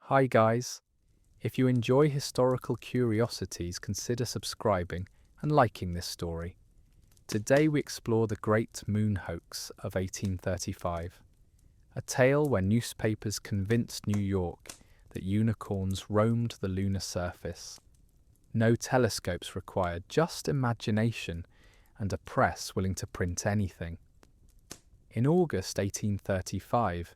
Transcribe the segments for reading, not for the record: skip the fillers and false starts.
Hi guys! If you enjoy historical curiosities, consider subscribing and liking this story. Today we explore the Great Moon Hoax of 1835, a tale where newspapers convinced New York that unicorns roamed the lunar surface. No telescopes required, just imagination and a press willing to print anything. In August 1835,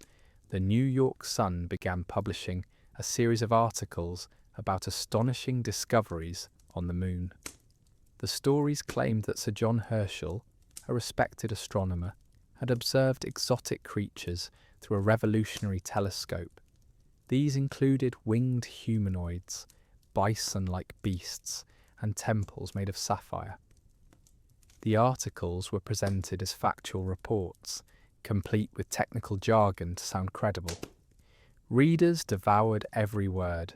the New York Sun began publishing a series of articles about astonishing discoveries on the moon. The stories claimed that Sir John Herschel, a respected astronomer, had observed exotic creatures through a revolutionary telescope. These included winged humanoids, bison-like beasts, and temples made of sapphire. The articles were presented as factual reports, complete with technical jargon to sound credible. Readers devoured every word,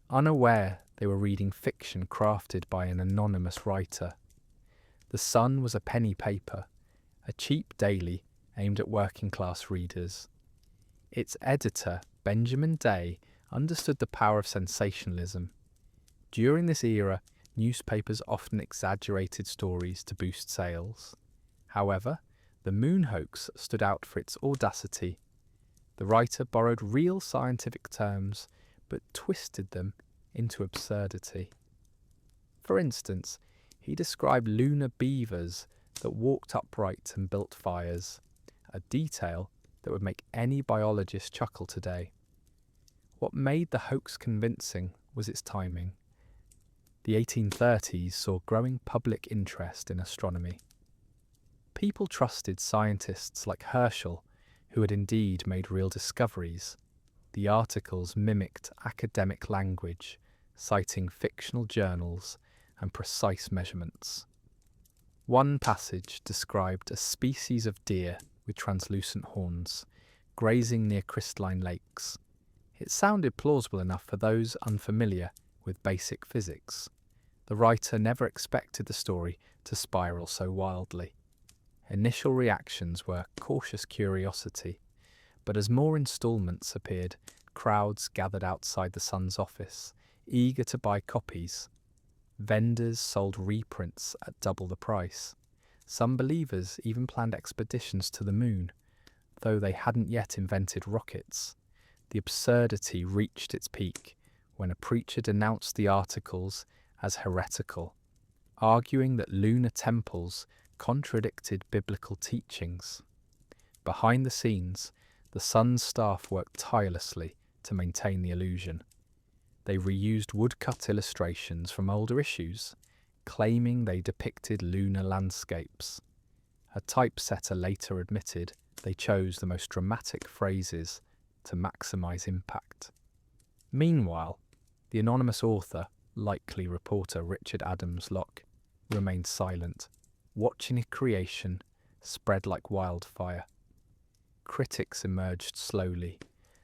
unaware they were reading fiction crafted by an anonymous writer. The Sun was a penny paper, a cheap daily aimed at working-class readers. Its editor, Benjamin Day, understood the power of sensationalism. During this era, newspapers often exaggerated stories to boost sales. However, the moon hoax stood out for its audacity. The writer borrowed real scientific terms, but twisted them into absurdity. For instance, he described lunar beavers that walked upright and built fires, a detail that would make any biologist chuckle today. What made the hoax convincing was its timing. The 1830s saw growing public interest in astronomy. People trusted scientists like Herschel, who had indeed made real discoveries. The articles mimicked academic language, citing fictional journals and precise measurements. One passage described a species of deer with translucent horns, grazing near crystalline lakes. It sounded plausible enough for those unfamiliar with basic physics. The writer never expected the story to spiral so wildly. Initial reactions were cautious curiosity, but as more installments appeared, crowds gathered outside the Sun's office, eager to buy copies. Vendors sold reprints at double the price. Some believers even planned expeditions to the moon, though they hadn't yet invented rockets. The absurdity reached its peak when a preacher denounced the articles as heretical, arguing that lunar temples contradicted biblical teachings. Behind the scenes, the Sun's staff worked tirelessly to maintain the illusion. They reused woodcut illustrations from older issues, claiming they depicted lunar landscapes. A typesetter later admitted they chose the most dramatic phrases to maximize impact. Meanwhile, the anonymous author, likely reporter Richard Adams Locke, remained silent, watching a creation spread like wildfire. Critics emerged slowly.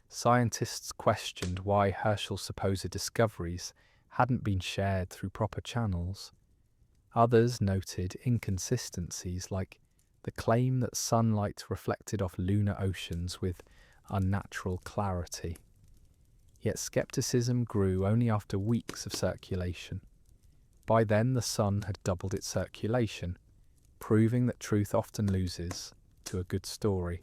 Scientists questioned why Herschel's supposed discoveries hadn't been shared through proper channels. Others noted inconsistencies like the claim that sunlight reflected off lunar oceans with unnatural clarity. Yet skepticism grew only after weeks of circulation. By then the Sun had doubled its circulation, proving that truth often loses to a good story.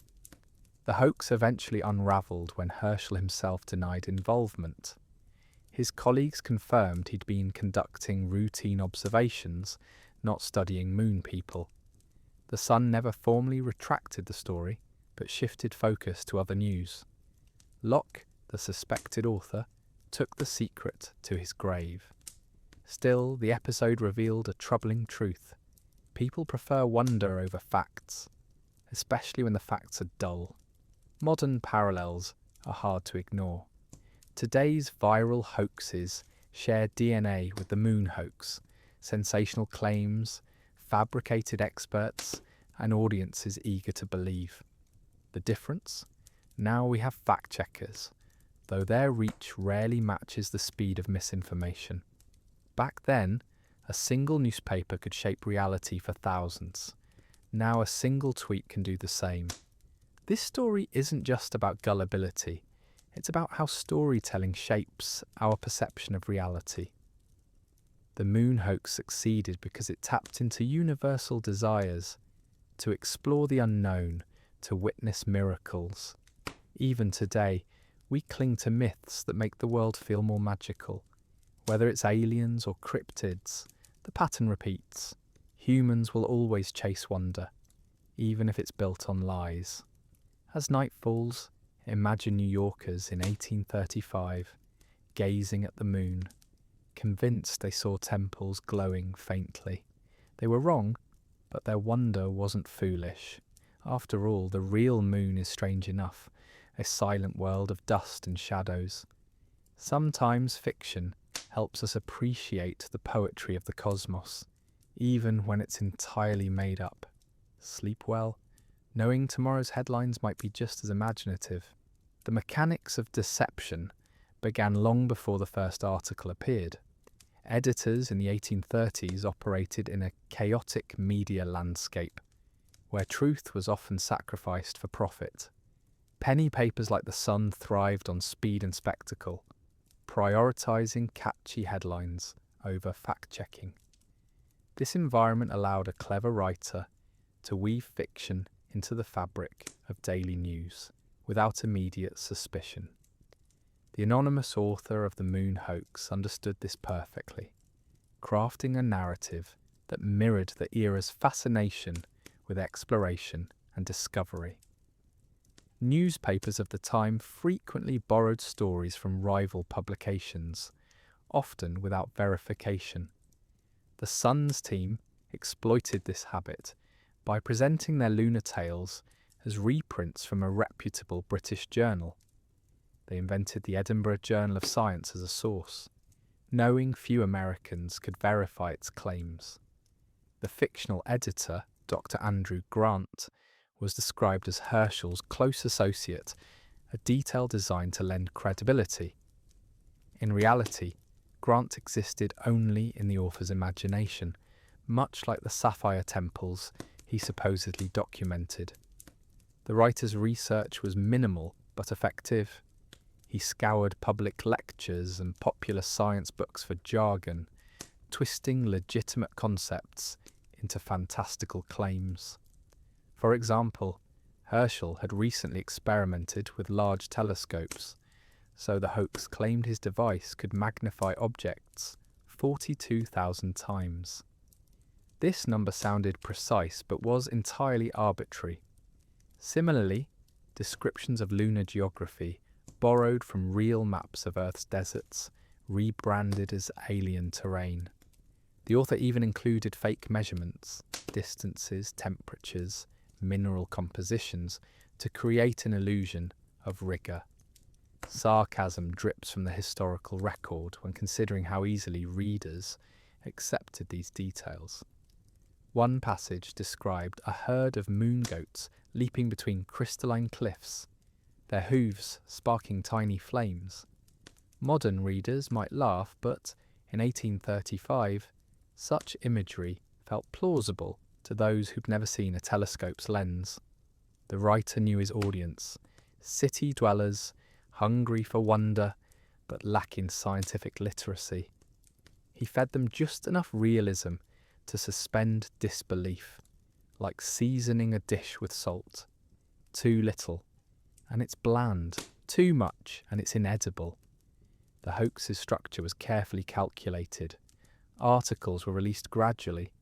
The hoax eventually unravelled when Herschel himself denied involvement. His colleagues confirmed he'd been conducting routine observations, not studying moon people. The Sun never formally retracted the story, but shifted focus to other news. Locke, the suspected author, took the secret to his grave. Still, the episode revealed a troubling truth. People prefer wonder over facts, especially when the facts are dull. Modern parallels are hard to ignore. Today's viral hoaxes share DNA with the moon hoax, sensational claims, fabricated experts, and audiences eager to believe. The difference? Now we have fact-checkers, though their reach rarely matches the speed of misinformation. Back then, a single newspaper could shape reality for thousands. Now a single tweet can do the same. This story isn't just about gullibility, It's about how storytelling shapes our perception of reality. The moon hoax succeeded because it tapped into universal desires to explore the unknown, to witness miracles. Even today, we cling to myths that make the world feel more magical. Whether it's aliens or cryptids, the pattern repeats. Humans will always chase wonder, even if it's built on lies. As night falls, imagine New Yorkers in 1835 gazing at the moon, convinced they saw temples glowing faintly. They were wrong, but their wonder wasn't foolish. After all, the real moon is strange enough, a silent world of dust and shadows. Sometimes fiction helps us appreciate the poetry of the cosmos, even when it's entirely made up. Sleep well, knowing tomorrow's headlines might be just as imaginative. The mechanics of deception began long before the first article appeared. Editors in the 1830s operated in a chaotic media landscape, where truth was often sacrificed for profit. Penny papers like The Sun thrived on speed and spectacle, prioritising catchy headlines over fact-checking. This environment allowed a clever writer to weave fiction into the fabric of daily news without immediate suspicion. The anonymous author of the moon hoax understood this perfectly, crafting a narrative that mirrored the era's fascination with exploration and discovery. Newspapers of the time frequently borrowed stories from rival publications, often without verification. The Sun's team exploited this habit by presenting their lunar tales as reprints from a reputable British journal. They invented the Edinburgh Journal of Science as a source, knowing few Americans could verify its claims. The fictional editor, Dr. Andrew Grant, was described as Herschel's close associate, a detail designed to lend credibility. In reality, Grant existed only in the author's imagination, much like the sapphire temples he supposedly documented. The writer's research was minimal but effective. He scoured public lectures and popular science books for jargon, twisting legitimate concepts into fantastical claims. For example, Herschel had recently experimented with large telescopes, so the hoax claimed his device could magnify objects 42,000 times. This number sounded precise but was entirely arbitrary. Similarly, descriptions of lunar geography borrowed from real maps of Earth's deserts, rebranded as alien terrain. The author even included fake measurements, distances, temperatures, mineral compositions to create an illusion of rigour. Sarcasm drips from the historical record when considering how easily readers accepted these details. One passage described a herd of moon goats leaping between crystalline cliffs, their hooves sparking tiny flames. Modern readers might laugh, but in 1835, such imagery felt plausible to those who'd never seen a telescope's lens. The writer knew his audience, city dwellers, hungry for wonder, but lacking scientific literacy. He fed them just enough realism to suspend disbelief, like seasoning a dish with salt. Too little, and it's bland. Too much, and it's inedible. The hoax's structure was carefully calculated. Articles were released gradually,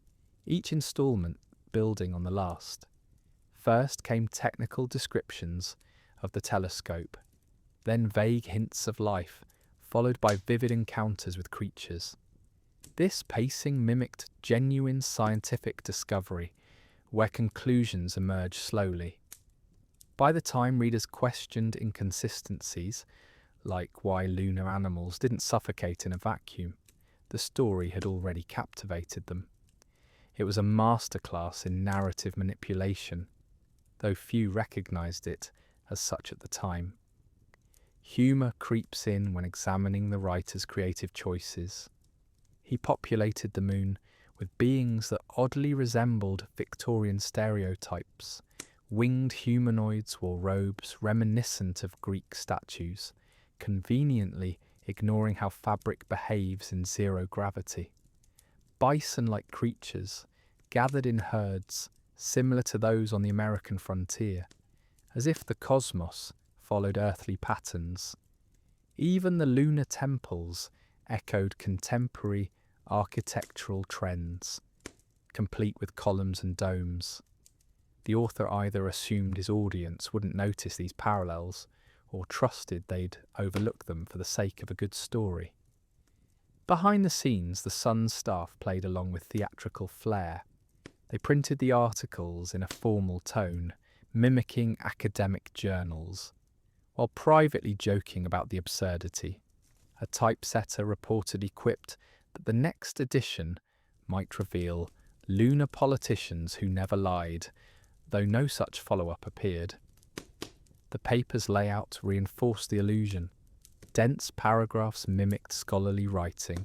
each instalment building on the last. First came technical descriptions of the telescope, then vague hints of life, followed by vivid encounters with creatures. This pacing mimicked genuine scientific discovery, where conclusions emerged slowly. By the time readers questioned inconsistencies, like why lunar animals didn't suffocate in a vacuum, the story had already captivated them. It was a masterclass in narrative manipulation, though few recognised it as such at the time. Humour creeps in when examining the writer's creative choices. He populated the moon with beings that oddly resembled Victorian stereotypes, Winged humanoids wore robes reminiscent of Greek statues, conveniently ignoring how fabric behaves in zero gravity. Bison-like creatures gathered in herds similar to those on the American frontier, as if the cosmos followed earthly patterns. Even the lunar temples echoed contemporary architectural trends, complete with columns and domes. The author either assumed his audience wouldn't notice these parallels, or trusted they'd overlook them for the sake of a good story. Behind the scenes, the Sun staff played along with theatrical flair. They printed the articles in a formal tone, mimicking academic journals, while privately joking about the absurdity. A typesetter reportedly quipped that the next edition might reveal lunar politicians who never lied, though no such follow-up appeared. The paper's layout reinforced the illusion. Dense paragraphs mimicked scholarly writing,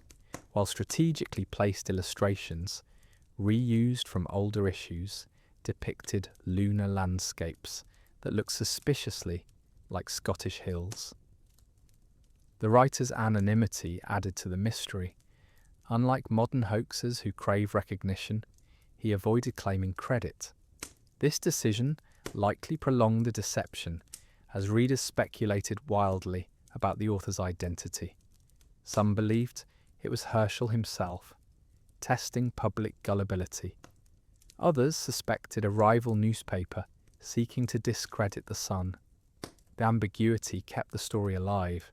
while strategically placed illustrations, reused from older issues, depicted lunar landscapes that looked suspiciously like Scottish hills. The writer's anonymity added to the mystery. Unlike modern hoaxers who crave recognition, he avoided claiming credit. This decision likely prolonged the deception, as readers speculated wildly about the author's identity. Some believed it was Herschel himself, testing public gullibility. Others suspected a rival newspaper seeking to discredit the Sun. The ambiguity kept the story alive,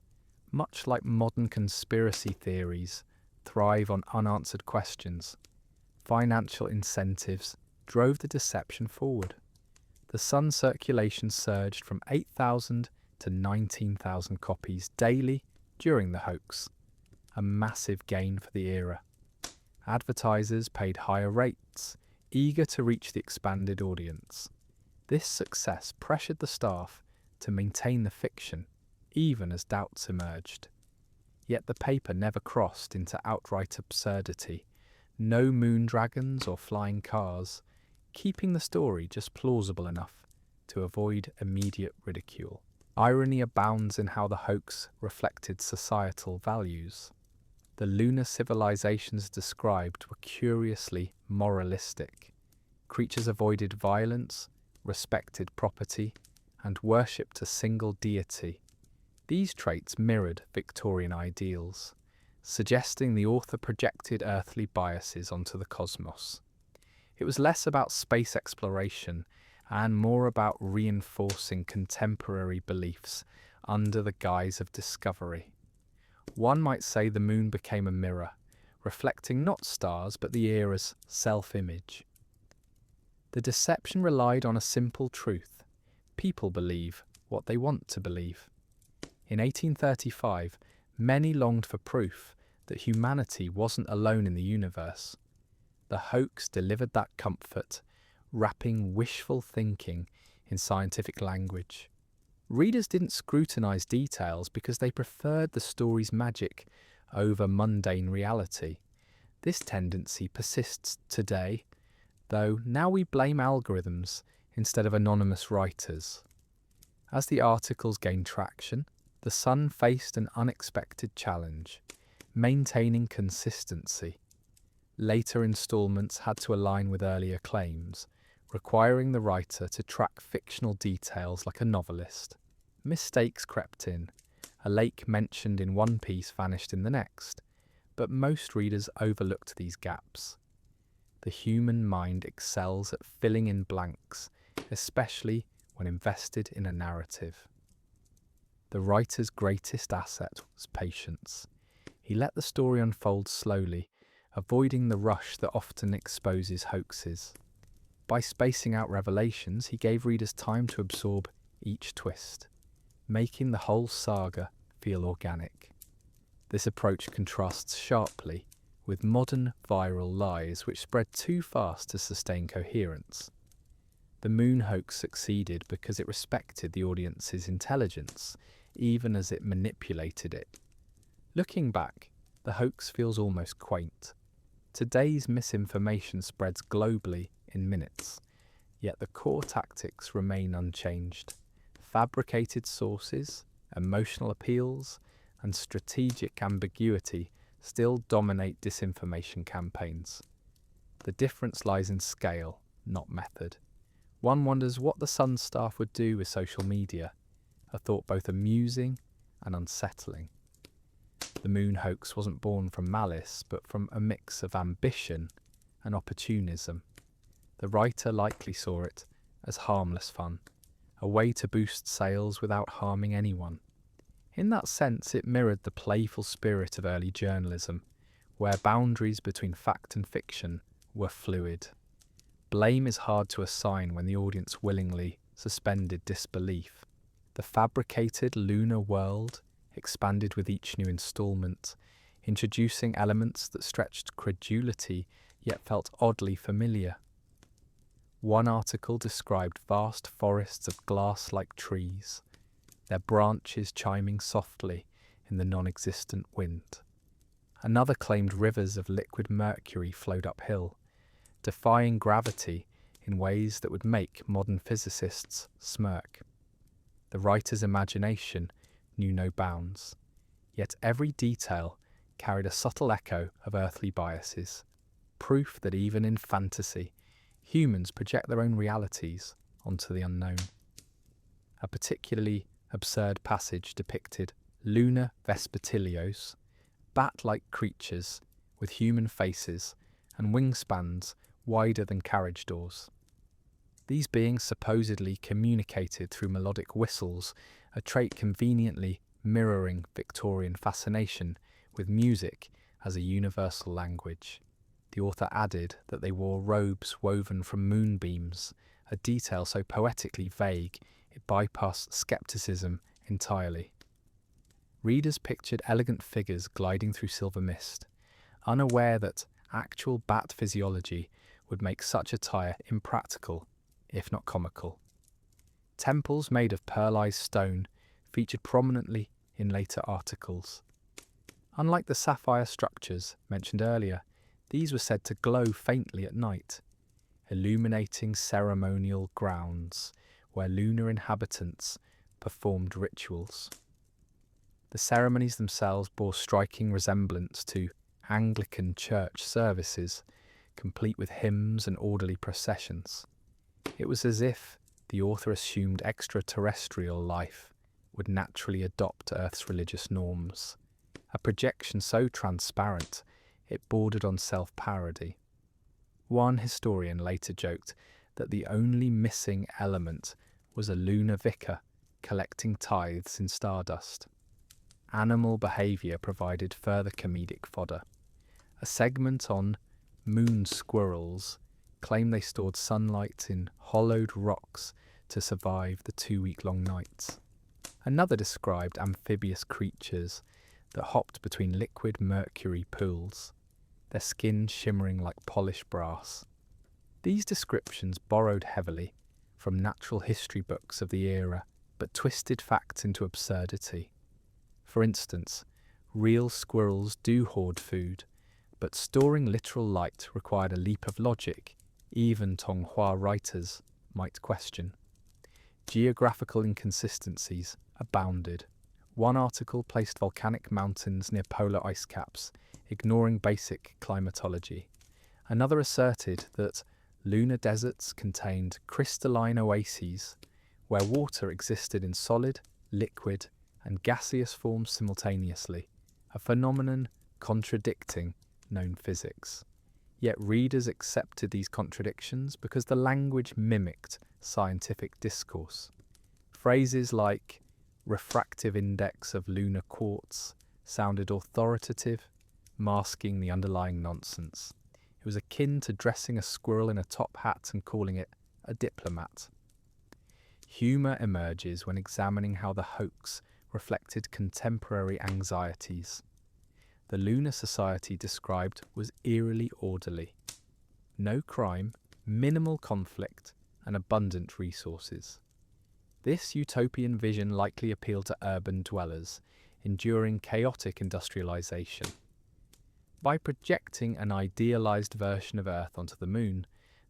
much like modern conspiracy theories thrive on unanswered questions. Financial incentives drove the deception forward. The Sun circulation surged from 8,000 to 19,000 copies daily during the hoax, a massive gain for the era. Advertisers paid higher rates, eager to reach the expanded audience. This success pressured the staff to maintain the fiction, even as doubts emerged. Yet the paper never crossed into outright absurdity. No moon dragons or flying cars, keeping the story just plausible enough to avoid immediate ridicule. Irony abounds in how the hoax reflected societal values. The lunar civilisations described were curiously moralistic. Creatures avoided violence, respected property, and worshipped a single deity. These traits mirrored Victorian ideals, suggesting the author projected earthly biases onto the cosmos. It was less about space exploration and more about reinforcing contemporary beliefs under the guise of discovery. One might say the moon became a mirror, reflecting not stars but the era's self-image. The deception relied on a simple truth: people believe what they want to believe. In 1835, many longed for proof that humanity wasn't alone in the universe. The hoax delivered that comfort, wrapping wishful thinking in scientific language. Readers didn't scrutinize details because they preferred the story's magic over mundane reality. This tendency persists today, though now we blame algorithms instead of anonymous writers. As the articles gained traction, the Sun faced an unexpected challenge: maintaining consistency. Later installments had to align with earlier claims, requiring the writer to track fictional details like a novelist. Mistakes crept in. A lake mentioned in one piece vanished in the next, but most readers overlooked these gaps. The human mind excels at filling in blanks, especially when invested in a narrative. The writer's greatest asset was patience. He let the story unfold slowly, avoiding the rush that often exposes hoaxes. By spacing out revelations, he gave readers time to absorb each twist, making the whole saga feel organic. This approach contrasts sharply with modern viral lies which spread too fast to sustain coherence. The moon hoax succeeded because it respected the audience's intelligence, even as it manipulated it. Looking back, the hoax feels almost quaint. Today's misinformation spreads globally in minutes, Yet the core tactics remain unchanged. Fabricated sources, emotional appeals, and strategic ambiguity still dominate disinformation campaigns. The difference lies in scale, not method. One wonders what the Sun staff would do with social media, a thought both amusing and unsettling. The moon hoax wasn't born from malice, but from a mix of ambition and opportunism. The writer likely saw it as harmless fun, a way to boost sales without harming anyone. In that sense, it mirrored the playful spirit of early journalism, where boundaries between fact and fiction were fluid. Blame is hard to assign when the audience willingly suspended disbelief. The fabricated lunar world expanded with each new installment, introducing elements that stretched credulity yet felt oddly familiar. One article described vast forests of glass-like trees, their branches chiming softly in the non-existent wind. Another claimed rivers of liquid mercury flowed uphill, defying gravity in ways that would make modern physicists smirk. The writer's imagination knew no bounds, yet every detail carried a subtle echo of earthly biases, proof that even in fantasy, humans project their own realities onto the unknown. A particularly absurd passage depicted lunar vespertilios, bat-like creatures with human faces and wingspans wider than carriage doors. These beings supposedly communicated through melodic whistles, a trait conveniently mirroring Victorian fascination with music as a universal language. The author added that they wore robes woven from moonbeams, a detail so poetically vague it bypassed skepticism entirely. Readers pictured elegant figures gliding through silver mist, unaware that actual bat physiology would make such attire impractical, if not comical. Temples made of pearlized stone featured prominently in later articles. Unlike the sapphire structures mentioned earlier, these were said to glow faintly at night, illuminating ceremonial grounds where lunar inhabitants performed rituals. The ceremonies themselves bore striking resemblance to Anglican church services, complete with hymns and orderly processions. It was as if the author assumed extraterrestrial life would naturally adopt Earth's religious norms, a projection so transparent it bordered on self-parody. One historian later joked that the only missing element was a lunar vicar collecting tithes in stardust. Animal behaviour provided further comedic fodder. A segment on moon squirrels claimed they stored sunlight in hollowed rocks to survive the 2-week-long nights. Another described amphibious creatures that hopped between liquid mercury pools, their skin shimmering like polished brass. These descriptions borrowed heavily from natural history books of the era, but twisted facts into absurdity. For instance, real squirrels do hoard food, but storing literal light required a leap of logic even Tonghua writers might question. Geographical inconsistencies abounded. One article placed volcanic mountains near polar ice caps, ignoring basic climatology. Another asserted that lunar deserts contained crystalline oases where water existed in solid, liquid, and gaseous forms simultaneously, a phenomenon contradicting known physics. Yet readers accepted these contradictions because the language mimicked scientific discourse. Phrases like refractive index of lunar quartz sounded authoritative, masking the underlying nonsense. It was akin to dressing a squirrel in a top hat and calling it a diplomat. Humour emerges when examining how the hoax reflected contemporary anxieties. The lunar society described was eerily orderly. No crime, minimal conflict, and abundant resources. This utopian vision likely appealed to urban dwellers, enduring chaotic industrialization. By projecting an idealized version of Earth onto the moon,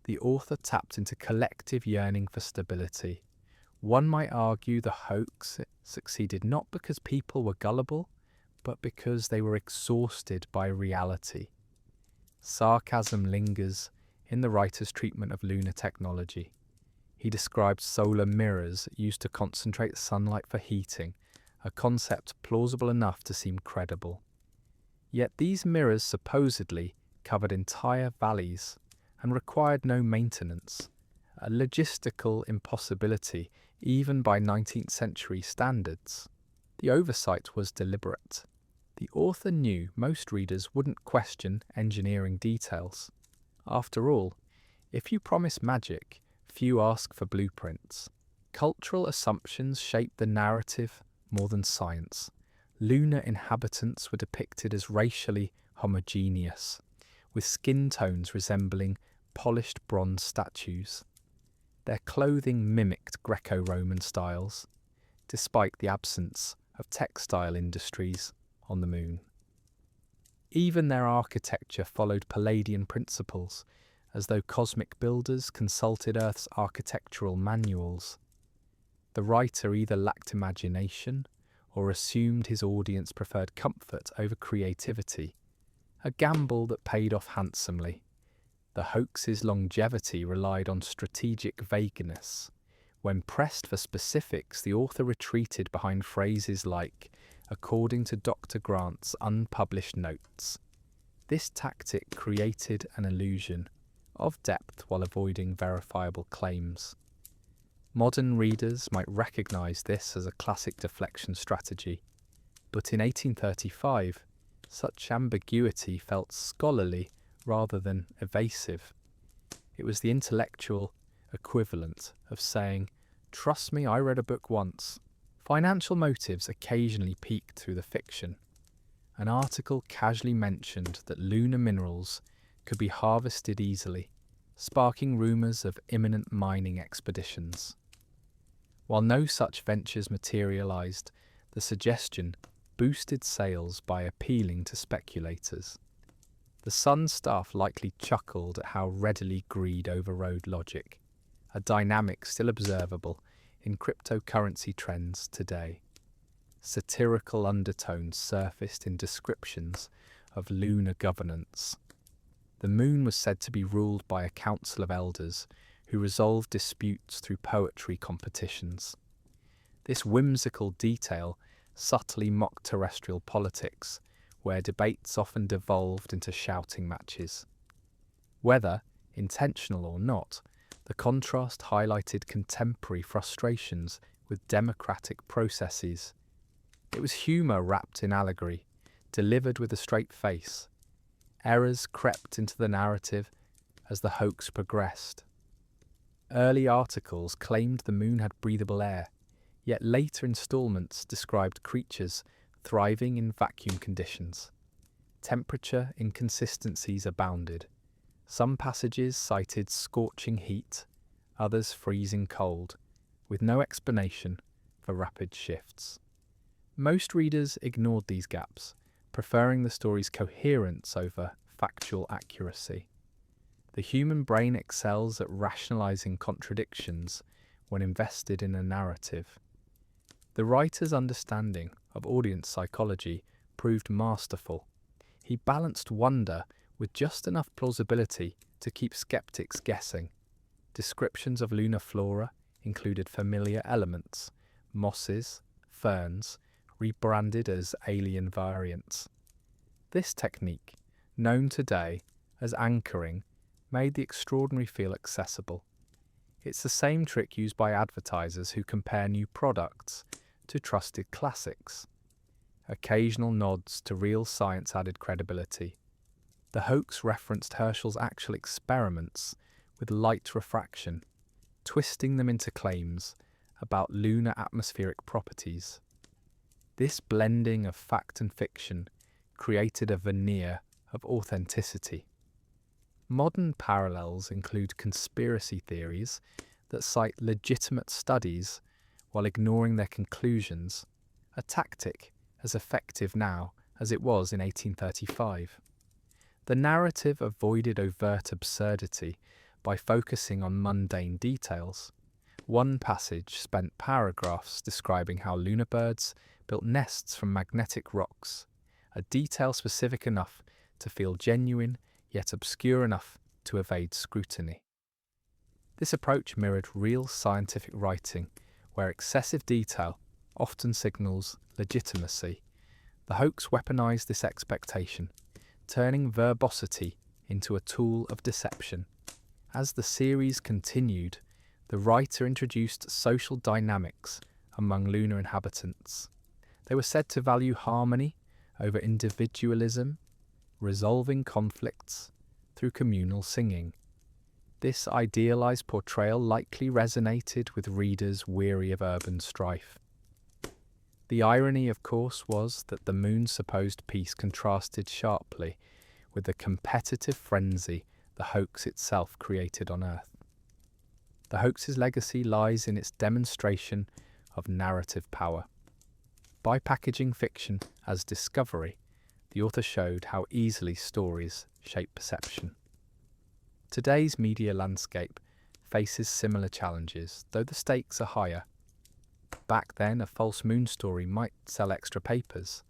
the author tapped into collective yearning for stability. One might argue the hoax succeeded not because people were gullible, but because they were exhausted by reality. Sarcasm lingers in the writer's treatment of lunar technology. He describes solar mirrors used to concentrate sunlight for heating, a concept plausible enough to seem credible. Yet these mirrors supposedly covered entire valleys and required no maintenance, a logistical impossibility even by 19th century standards. The oversight was deliberate. The author knew most readers wouldn't question engineering details. After all, if you promise magic, few ask for blueprints. Cultural assumptions shape the narrative more than science. Lunar inhabitants were depicted as racially homogeneous, with skin tones resembling polished bronze statues. Their clothing mimicked Greco-Roman styles, despite the absence of textile industries on the moon. Even their architecture followed Palladian principles, as though cosmic builders consulted Earth's architectural manuals. The writer either lacked imagination or assumed his audience preferred comfort over creativity, a gamble that paid off handsomely. The hoax's longevity relied on strategic vagueness. When pressed for specifics, the author retreated behind phrases like, according to Dr. Grant's unpublished notes. This tactic created an illusion of depth while avoiding verifiable claims. Modern readers might recognise this as a classic deflection strategy, but in 1835, such ambiguity felt scholarly rather than evasive. It was the intellectual equivalent of saying, "Trust me, I read a book once." Financial motives occasionally peeked through the fiction. An article casually mentioned that lunar minerals could be harvested easily, sparking rumours of imminent mining expeditions. While no such ventures materialised, the suggestion boosted sales by appealing to speculators. The Sun staff likely chuckled at how readily greed overrode logic, a dynamic still observable in cryptocurrency trends today. Satirical undertones surfaced in descriptions of lunar governance. The moon was said to be ruled by a council of elders who resolved disputes through poetry competitions. This whimsical detail subtly mocked terrestrial politics, where debates often devolved into shouting matches. Whether intentional or not, the contrast highlighted contemporary frustrations with democratic processes. It was humour wrapped in allegory, delivered with a straight face. Errors crept into the narrative as the hoax progressed. Early articles claimed the moon had breathable air, yet later instalments described creatures thriving in vacuum conditions. Temperature inconsistencies abounded. Some passages cited scorching heat, others freezing cold, with no explanation for rapid shifts. Most readers ignored these gaps, preferring the story's coherence over factual accuracy. The human brain excels at rationalizing contradictions when invested in a narrative. The writer's understanding of audience psychology proved masterful. He balanced wonder with just enough plausibility to keep skeptics guessing. Descriptions of lunar flora included familiar elements, mosses, ferns, rebranded as alien variants. This technique, known today as anchoring, made the extraordinary feel accessible. It's the same trick used by advertisers who compare new products to trusted classics. Occasional nods to real science added credibility. The hoax referenced Herschel's actual experiments with light refraction, twisting them into claims about lunar atmospheric properties. This blending of fact and fiction created a veneer of authenticity. Modern parallels include conspiracy theories that cite legitimate studies while ignoring their conclusions, a tactic as effective now as it was in 1835. The narrative avoided overt absurdity by focusing on mundane details. One passage spent paragraphs describing how lunar birds built nests from magnetic rocks, a detail specific enough to feel genuine, yet obscure enough to evade scrutiny. This approach mirrored real scientific writing, where excessive detail often signals legitimacy. The hoax weaponized this expectation, turning verbosity into a tool of deception. As the series continued, the writer introduced social dynamics among lunar inhabitants. They were said to value harmony over individualism, resolving conflicts through communal singing. This idealized portrayal likely resonated with readers weary of urban strife. The irony, of course, was that the moon's supposed peace contrasted sharply with the competitive frenzy the hoax itself created on Earth. The hoax's legacy lies in its demonstration of narrative power. By packaging fiction as discovery, the author showed how easily stories shape perception. Today's media landscape faces similar challenges, though the stakes are higher. Back then, a false moon story might sell extra papers.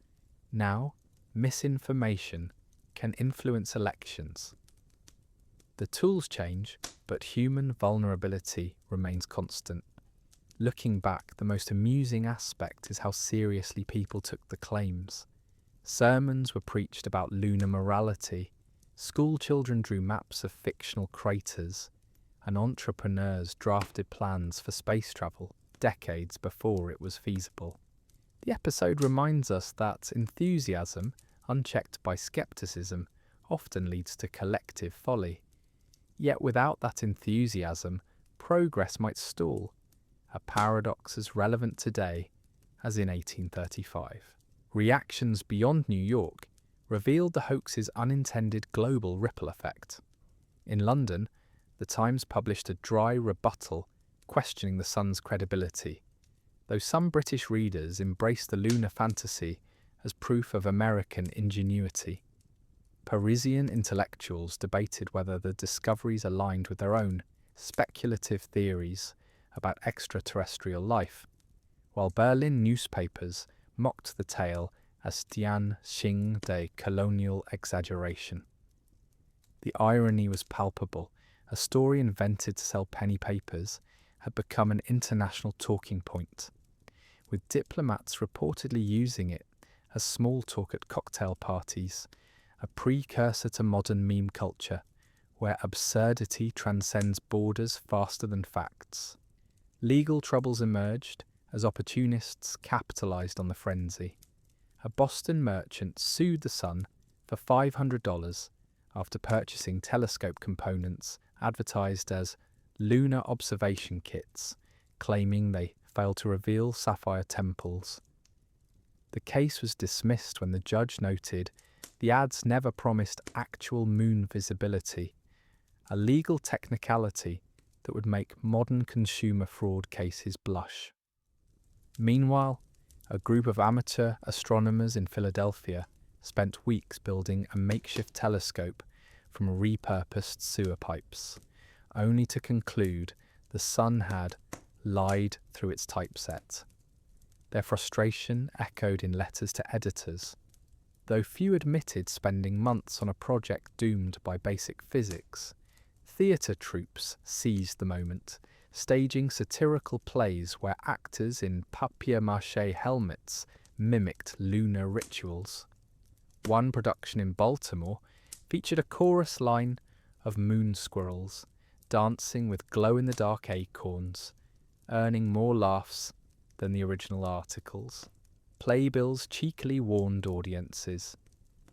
Now, misinformation can influence elections. The tools change, but human vulnerability remains constant. Looking back, the most amusing aspect is how seriously people took the claims. Sermons were preached about lunar morality, school children drew maps of fictional craters, and entrepreneurs drafted plans for space travel decades before it was feasible. The episode reminds us that enthusiasm, unchecked by skepticism, often leads to collective folly. Yet without that enthusiasm, progress might stall, a paradox as relevant today as in 1835. Reactions beyond New York revealed the hoax's unintended global ripple effect. In London, the Times published a dry rebuttal questioning the Sun's credibility, though some British readers embraced the lunar fantasy as proof of American ingenuity. Parisian intellectuals debated whether the discoveries aligned with their own speculative theories about extraterrestrial life, while Berlin newspapers mocked the tale as Tianxing de colonial exaggeration. The irony was palpable. A story invented to sell penny papers had become an international talking point, with diplomats reportedly using it as small talk at cocktail parties, a precursor to modern meme culture, where absurdity transcends borders faster than facts. Legal troubles emerged as opportunists capitalized on the frenzy. A Boston merchant sued the Sun for $500 after purchasing telescope components advertised as lunar observation kits, claiming they failed to reveal sapphire temples. The case was dismissed when the judge noted the ads never promised actual moon visibility, a legal technicality that would make modern consumer fraud cases blush. Meanwhile, a group of amateur astronomers in Philadelphia spent weeks building a makeshift telescope from repurposed sewer pipes, only to conclude the Sun had lied through its typeset. Their frustration echoed in letters to editors, though few admitted spending months on a project doomed by basic physics. Theatre troupes seized the moment, staging satirical plays where actors in papier-mâché helmets mimicked lunar rituals. One production in Baltimore featured a chorus line of moon squirrels dancing with glow-in-the-dark acorns, earning more laughs than the original articles. Playbills cheekily warned audiences.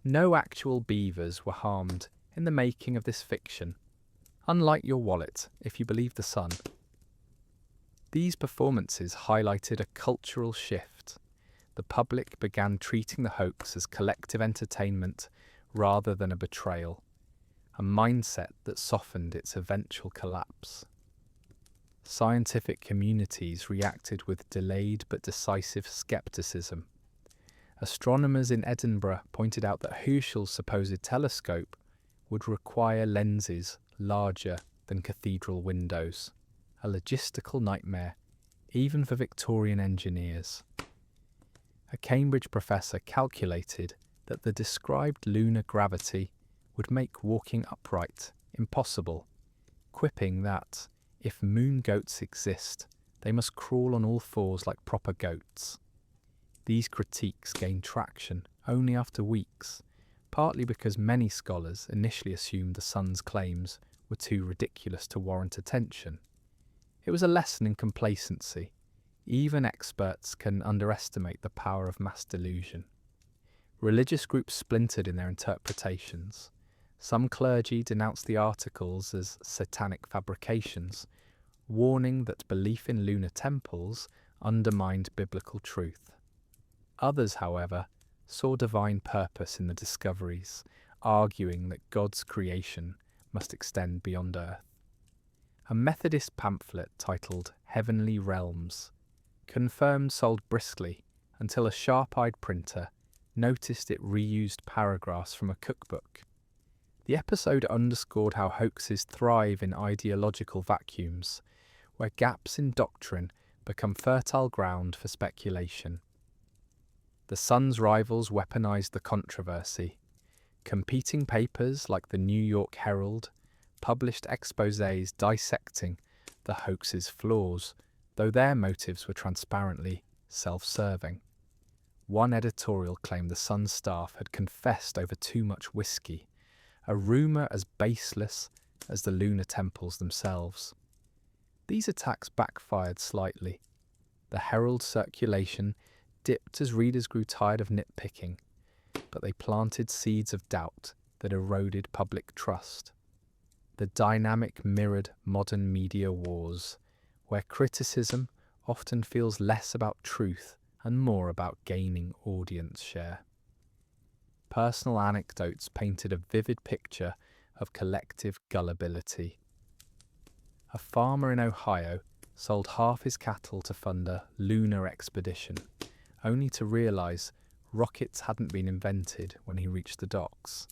No actual beavers were harmed in the making of this fiction, unlike your wallet, if you believe the Sun. These performances highlighted a cultural shift. The public began treating the hoax as collective entertainment rather than a betrayal, a mindset that softened its eventual collapse. Scientific communities reacted with delayed but decisive skepticism. Astronomers in Edinburgh pointed out that Herschel's supposed telescope would require lenses larger than cathedral windows, a logistical nightmare, even for Victorian engineers. A Cambridge professor calculated that the described lunar gravity would make walking upright impossible, quipping that, if moon goats exist, they must crawl on all fours like proper goats. These critiques gained traction only after weeks, partly because many scholars initially assumed the sun's claims were too ridiculous to warrant attention. It was a lesson in complacency. Even experts can underestimate the power of mass delusion. Religious groups splintered in their interpretations. Some clergy denounced the articles as satanic fabrications, warning that belief in lunar temples undermined biblical truth. Others, however, saw divine purpose in the discoveries, arguing that God's creation must extend beyond Earth. A Methodist pamphlet titled Heavenly Realms, confirmed sold briskly until a sharp-eyed printer noticed it reused paragraphs from a cookbook. The episode underscored how hoaxes thrive in ideological vacuums, where gaps in doctrine become fertile ground for speculation. The Sun's rivals weaponized the controversy. Competing papers like the New York Herald published exposés dissecting the hoax's flaws, though their motives were transparently self-serving. One editorial claimed the Sun's staff had confessed over too much whiskey, a rumour as baseless as the lunar temples themselves. These attacks backfired slightly. The Herald circulation dipped as readers grew tired of nitpicking, but they planted seeds of doubt that eroded public trust. The dynamic mirrored modern media wars, where criticism often feels less about truth and more about gaining audience share. Personal anecdotes painted a vivid picture of collective gullibility. A farmer in Ohio sold half his cattle to fund a lunar expedition, only to realise rockets hadn't been invented when he reached the docks.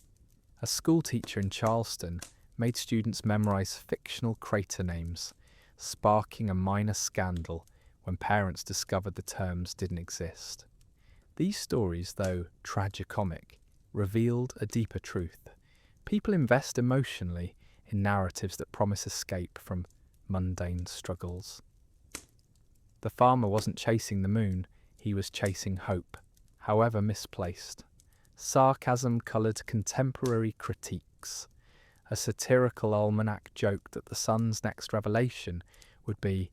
A schoolteacher in Charleston made students memorise fictional crater names, sparking a minor scandal when parents discovered the terms didn't exist. These stories, though tragicomic, revealed a deeper truth. People invest emotionally in narratives that promise escape from mundane struggles. The farmer wasn't chasing the moon, he was chasing hope, however misplaced. Sarcasm coloured contemporary critiques. A satirical almanac joked that the sun's next revelation would be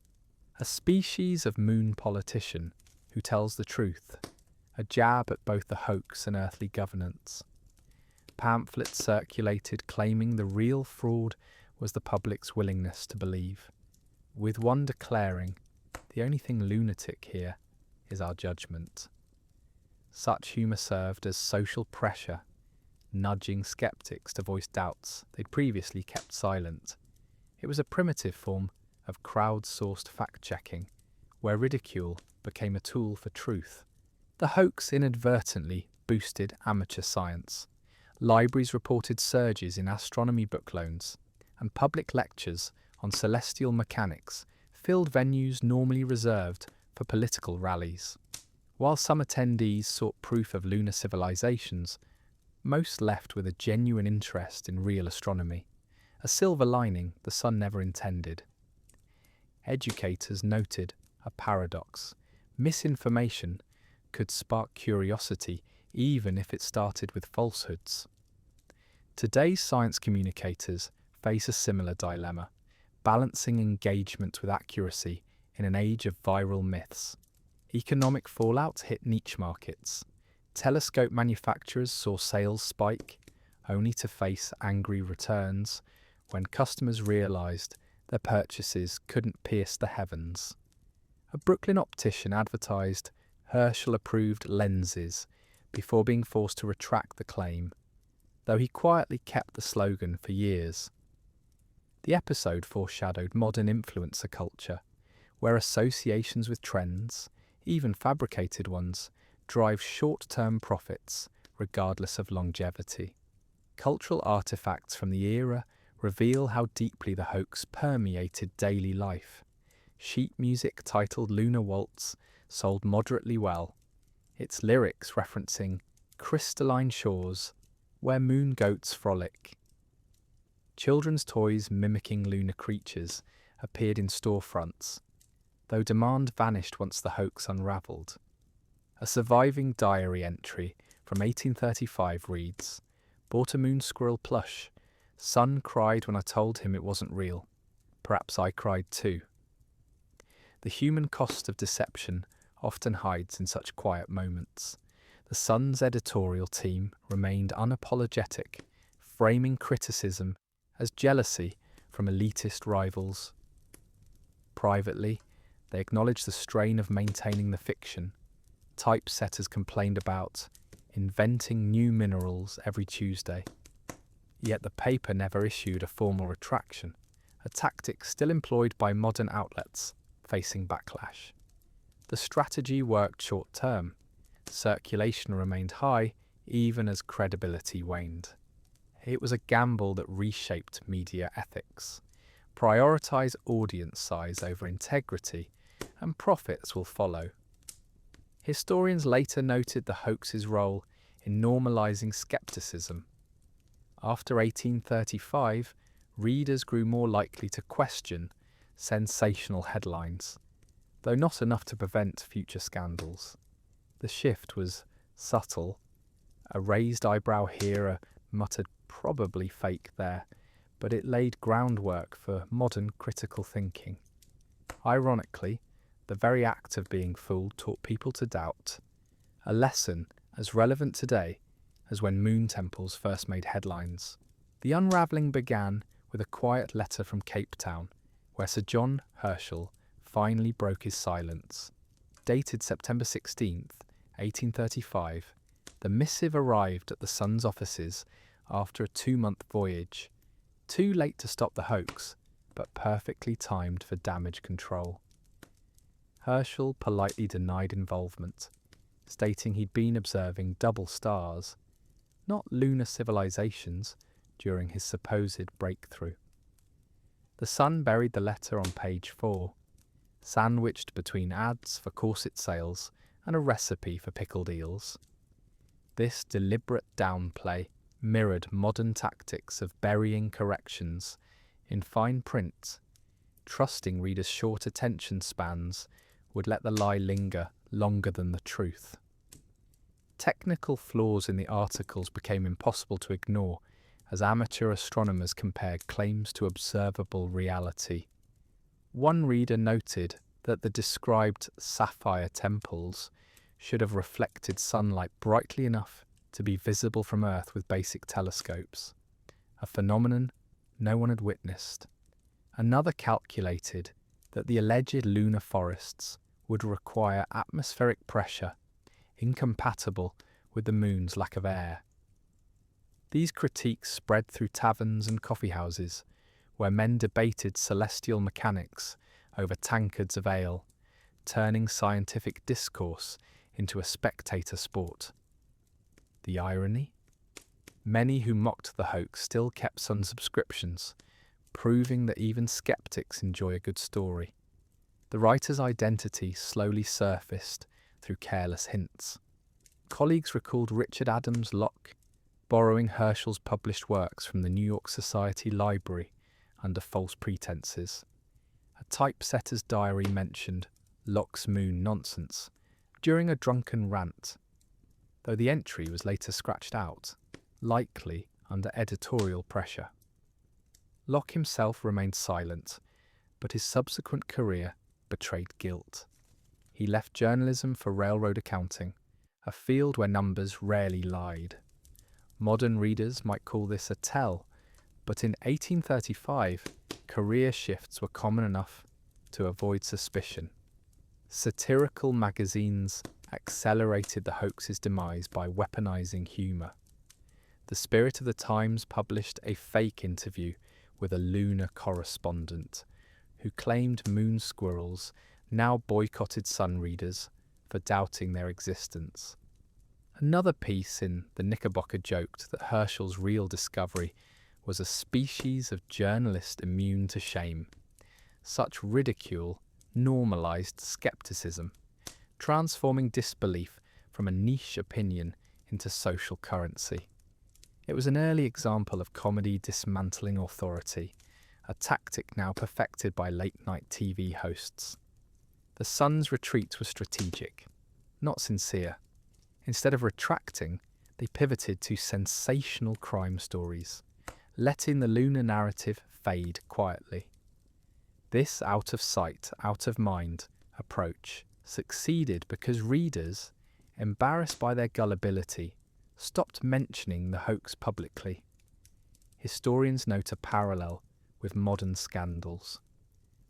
a species of moon politician who tells the truth, a jab at both the hoax and earthly governance. Pamphlets circulated claiming the real fraud was the public's willingness to believe, with one declaring, "The only thing lunatic here is our judgment." Such humour served as social pressure, nudging skeptics to voice doubts they'd previously kept silent. It was a primitive form of crowd-sourced fact-checking, where ridicule became a tool for truth. The hoax inadvertently boosted amateur science. Libraries reported surges in astronomy book loans, and public lectures on celestial mechanics filled venues normally reserved for political rallies. While some attendees sought proof of lunar civilisations, most left with a genuine interest in real astronomy, a silver lining the sun never intended. Educators noted a paradox. Misinformation could spark curiosity even if it started with falsehoods. Today's science communicators face a similar dilemma, balancing engagement with accuracy in an age of viral myths. Economic fallout hit niche markets. Telescope manufacturers saw sales spike, only to face angry returns when customers realised their purchases couldn't pierce the heavens. A Brooklyn optician advertised Herschel-approved lenses before being forced to retract the claim, though he quietly kept the slogan for years. The episode foreshadowed modern influencer culture, where associations with trends, even fabricated ones, drive short-term profits regardless of longevity. Cultural artifacts from the era reveal how deeply the hoax permeated daily life. Sheet music titled Lunar Waltz sold moderately well, its lyrics referencing crystalline shores where moon goats frolic. Children's toys mimicking lunar creatures appeared in storefronts, though demand vanished once the hoax unravelled. A surviving diary entry from 1835 reads, "Bought a moon squirrel plush. Son cried when I told him it wasn't real. Perhaps I cried too." The human cost of deception often hides in such quiet moments. The Sun's editorial team remained unapologetic, framing criticism as jealousy from elitist rivals. Privately, they acknowledged the strain of maintaining the fiction. Typesetters complained about inventing new minerals every Tuesday. Yet the paper never issued a formal retraction, a tactic still employed by modern outlets facing backlash. The strategy worked short-term. Circulation remained high even as credibility waned. It was a gamble that reshaped media ethics. Prioritize audience size over integrity, and profits will follow. Historians later noted the hoax's role in normalizing skepticism. After 1835, readers grew more likely to question sensational headlines, though not enough to prevent future scandals. The shift was subtle. A raised eyebrow here, a muttered probably fake there, but it laid groundwork for modern critical thinking. Ironically, the very act of being fooled taught people to doubt, a lesson as relevant today as when moon temples first made headlines. The unravelling began with a quiet letter from Cape Town, where Sir John Herschel finally broke his silence. Dated September 16th, 1835, the missive arrived at the Sun's offices after a 2-month voyage, too late to stop the hoax, but perfectly timed for damage control. Herschel politely denied involvement, stating he'd been observing double stars, not lunar civilisations, during his supposed breakthrough. The Sun buried the letter on page 4, sandwiched between ads for corset sales and a recipe for pickled eels. This deliberate downplay mirrored modern tactics of burying corrections in fine print, trusting readers' short attention spans would let the lie linger longer than the truth. Technical flaws in the articles became impossible to ignore as amateur astronomers compared claims to observable reality. One reader noted that the described sapphire temples should have reflected sunlight brightly enough to be visible from Earth with basic telescopes, a phenomenon no one had witnessed. Another calculated that the alleged lunar forests would require atmospheric pressure incompatible with the moon's lack of air. These critiques spread through taverns and coffeehouses, where men debated celestial mechanics over tankards of ale, turning scientific discourse into a spectator sport. The irony? Many who mocked the hoax still kept Sun subscriptions, proving that even skeptics enjoy a good story. The writer's identity slowly surfaced through careless hints. Colleagues recalled Richard Adams Locke borrowing Herschel's published works from the New York Society Library under false pretenses. A typesetter's diary mentioned Locke's moon nonsense during a drunken rant, though the entry was later scratched out, likely under editorial pressure. Locke himself remained silent, but his subsequent career betrayed guilt. He left journalism for railroad accounting, a field where numbers rarely lied. Modern readers might call this a tell, but in 1835, career shifts were common enough to avoid suspicion. Satirical magazines accelerated the hoax's demise by weaponizing humour. The Spirit of the Times published a fake interview with a lunar correspondent who claimed moon squirrels now boycotted Sun readers for doubting their existence. Another piece in the Knickerbocker joked that Herschel's real discovery was a species of journalist immune to shame. Such ridicule normalised scepticism, transforming disbelief from a niche opinion into social currency. It was an early example of comedy dismantling authority, a tactic now perfected by late-night TV hosts. The Sun's retreat was strategic, not sincere. Instead of retracting, they pivoted to sensational crime stories, letting the lunar narrative fade quietly. This out of sight, out of mind approach succeeded because readers, embarrassed by their gullibility, stopped mentioning the hoax publicly. Historians note a parallel with modern scandals.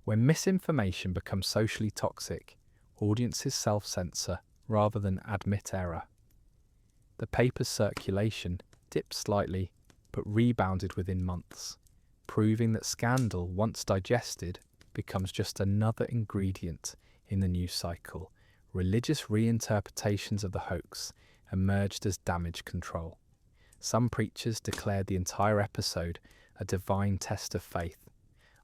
When misinformation becomes socially toxic, audiences self-censor rather than admit error. The paper's circulation dipped slightly but rebounded within months, proving that scandal, once digested, becomes just another ingredient in the news cycle. Religious reinterpretations of the hoax emerged as damage control. Some preachers declared the entire episode a divine test of faith,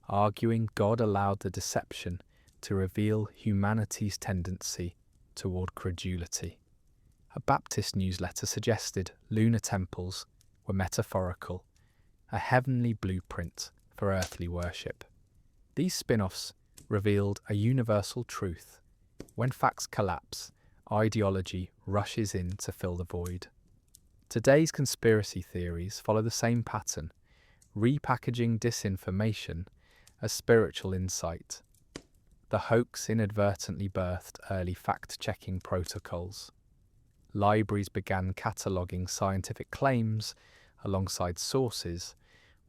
arguing God allowed the deception to reveal humanity's tendency toward credulity. A Baptist newsletter suggested lunar temples were metaphorical, a heavenly blueprint for earthly worship. These spin-offs revealed a universal truth. When facts collapse, ideology rushes in to fill the void. Today's conspiracy theories follow the same pattern, repackaging disinformation as spiritual insight. The hoax inadvertently birthed early fact-checking protocols. Libraries began cataloguing scientific claims alongside sources,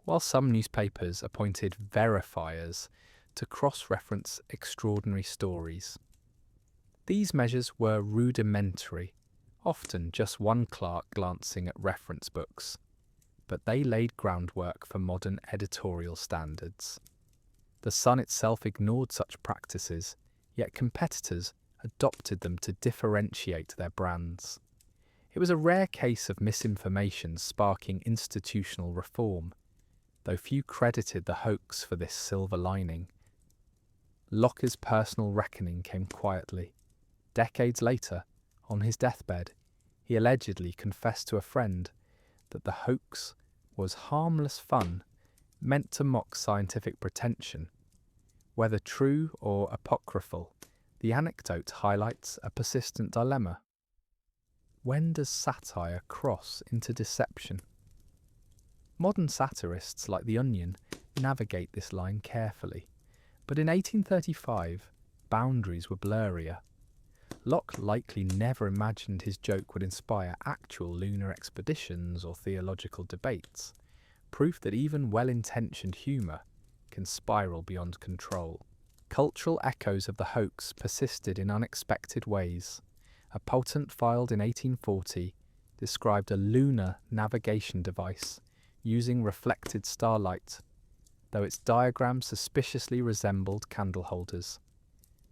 while some newspapers appointed verifiers to cross-reference extraordinary stories. These measures were rudimentary, often just one clerk glancing at reference books, but they laid groundwork for modern editorial standards. The Sun itself ignored such practices, yet competitors adopted them to differentiate their brands. It was a rare case of misinformation sparking institutional reform, though few credited the hoax for this silver lining. Locke's personal reckoning came quietly. Decades later, on his deathbed, he allegedly confessed to a friend that the hoax was harmless fun meant to mock scientific pretension. Whether true or apocryphal, the anecdote highlights a persistent dilemma. When does satire cross into deception? Modern satirists like The Onion navigate this line carefully, but in 1835, boundaries were blurrier. Locke likely never imagined his joke would inspire actual lunar expeditions or theological debates, proof that even well-intentioned humour can spiral beyond control. Cultural echoes of the hoax persisted in unexpected ways. A patent filed in 1840 described a lunar navigation device using reflected starlight, though its diagram suspiciously resembled candle holders.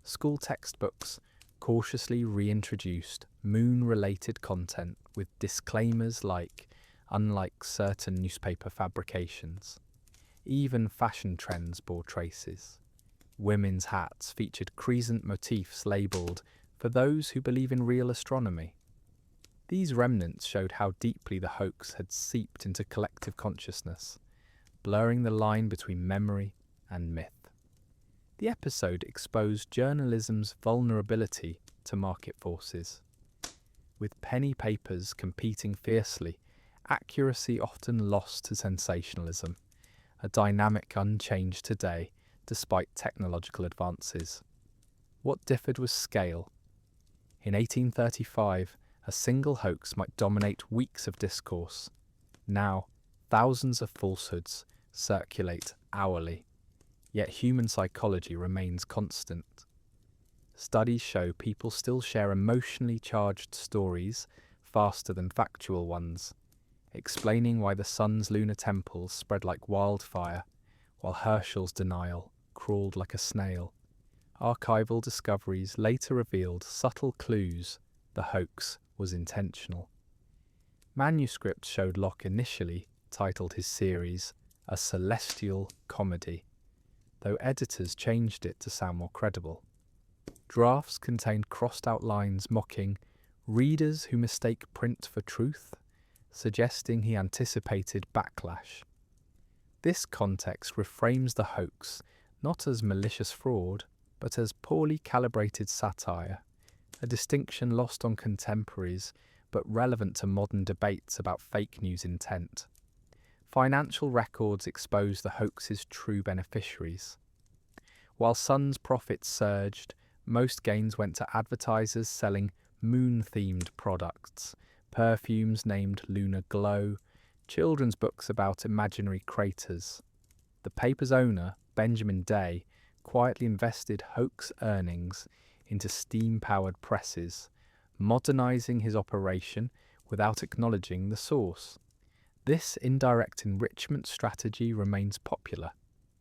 School textbooks cautiously reintroduced moon-related content with disclaimers like, unlike certain newspaper fabrications. Even fashion trends bore traces. Women's hats featured crescent motifs labelled for those who believe in real astronomy. These remnants showed how deeply the hoax had seeped into collective consciousness, blurring the line between memory and myth. The episode exposed journalism's vulnerability to market forces. With penny papers competing fiercely, accuracy often lost to sensationalism, a dynamic unchanged today despite technological advances. What differed was scale. In 1835, a single hoax might dominate weeks of discourse. Now, thousands of falsehoods circulate hourly, yet human psychology remains constant. Studies show people still share emotionally charged stories faster than factual ones, explaining why the Sun's lunar temples spread like wildfire, while Herschel's denial crawled like a snail. Archival discoveries later revealed subtle clues the hoax was intentional. Manuscripts showed Locke initially titled his series a celestial comedy, though editors changed it to sound more credible. Drafts contained crossed-out lines mocking readers who mistake print for truth, suggesting he anticipated backlash. This context reframes the hoax not as malicious fraud, but as poorly calibrated satire, a distinction lost on contemporaries but relevant to modern debates about fake news intent. Financial records expose the hoax's true beneficiaries. While Sun's profits surged, most gains went to advertisers selling moon-themed products, perfumes named Lunar Glow, children's books about imaginary craters. The paper's owner, Benjamin Day, quietly invested hoax earnings into steam-powered presses, modernising his operation without acknowledging the source. This indirect enrichment strategy remains popular.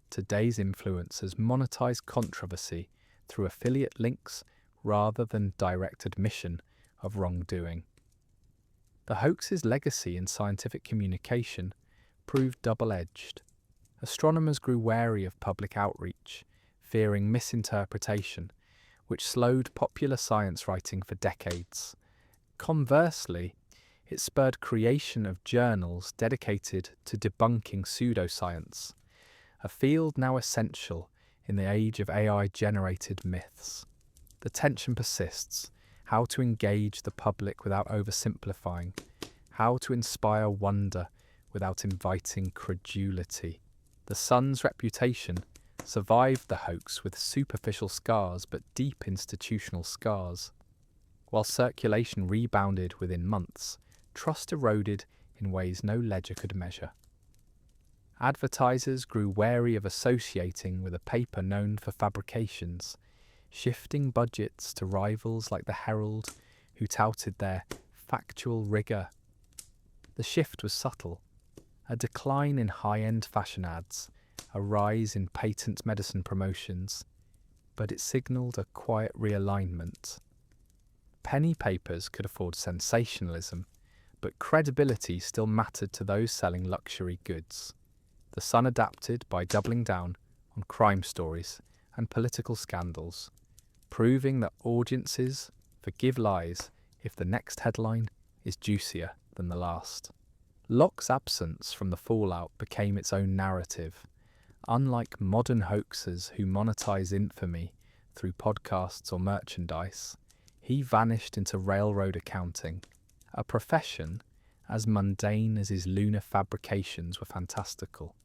Today's influencers monetize controversy through affiliate links rather than direct admission of wrongdoing. The hoax's legacy in scientific communication proved double-edged. Astronomers grew wary of public outreach, fearing misinterpretation, which slowed popular science writing for decades. Conversely, it spurred creation of journals dedicated to debunking pseudoscience, a field now essential in the age of AI-generated myths. The tension persists: how to engage the public without oversimplifying, how to inspire wonder without inviting credulity. The Sun's reputation survived the hoax with superficial scars but deep institutional scars. While circulation rebounded within months, trust eroded in ways no ledger could measure. Advertisers grew wary of associating with a paper known for fabrications, shifting budgets to rivals like the Herald, who touted their factual rigour. The shift was subtle: a decline in high-end fashion ads, a rise in patent medicine promotions, but it signalled a quiet realignment. Penny papers could afford sensationalism, but credibility still mattered to those selling luxury goods. The Sun adapted by doubling down on crime stories and political scandals, proving that audiences forgive lies if the next headline is juicier than the last. Locke's absence from the fallout became its own narrative. Unlike modern hoaxers who monetize infamy through podcasts or merchandise, he vanished into railroad accounting, a profession as mundane as his lunar fabrications were fantastical.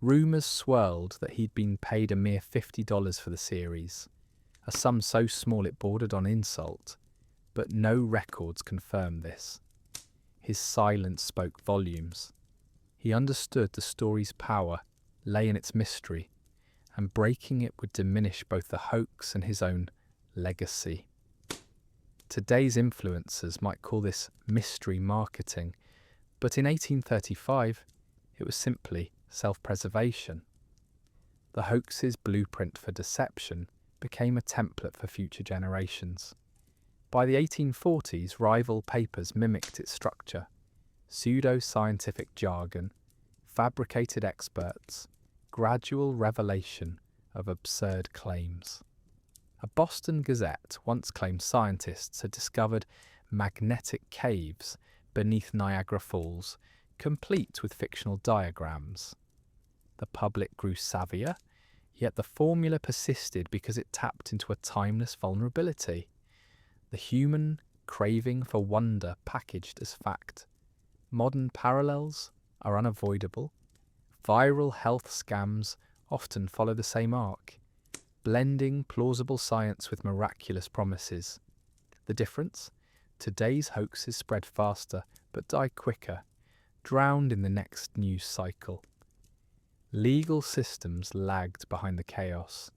Rumours swirled that he'd been paid a mere $50 for the series, a sum so small it bordered on insult, but no records confirmed this. His silence spoke volumes. He understood the story's power lay in its mystery, and breaking it would diminish both the hoax and his own legacy. Today's influencers might call this mystery marketing, but in 1835 it was simply self-preservation. The hoax's blueprint for deception became a template for future generations. By the 1840s, rival papers mimicked its structure: pseudo-scientific jargon, fabricated experts, gradual revelation of absurd claims. A Boston Gazette once claimed scientists had discovered magnetic caves beneath Niagara Falls, complete with fictional diagrams. The public grew savvier, yet the formula persisted because it tapped into a timeless vulnerability: the human craving for wonder packaged as fact. Modern parallels are unavoidable. Viral health scams often follow the same arc, blending plausible science with miraculous promises. The difference? Today's hoaxes spread faster but die quicker, drowned in the next news cycle. Legal systems lagged behind the chaos.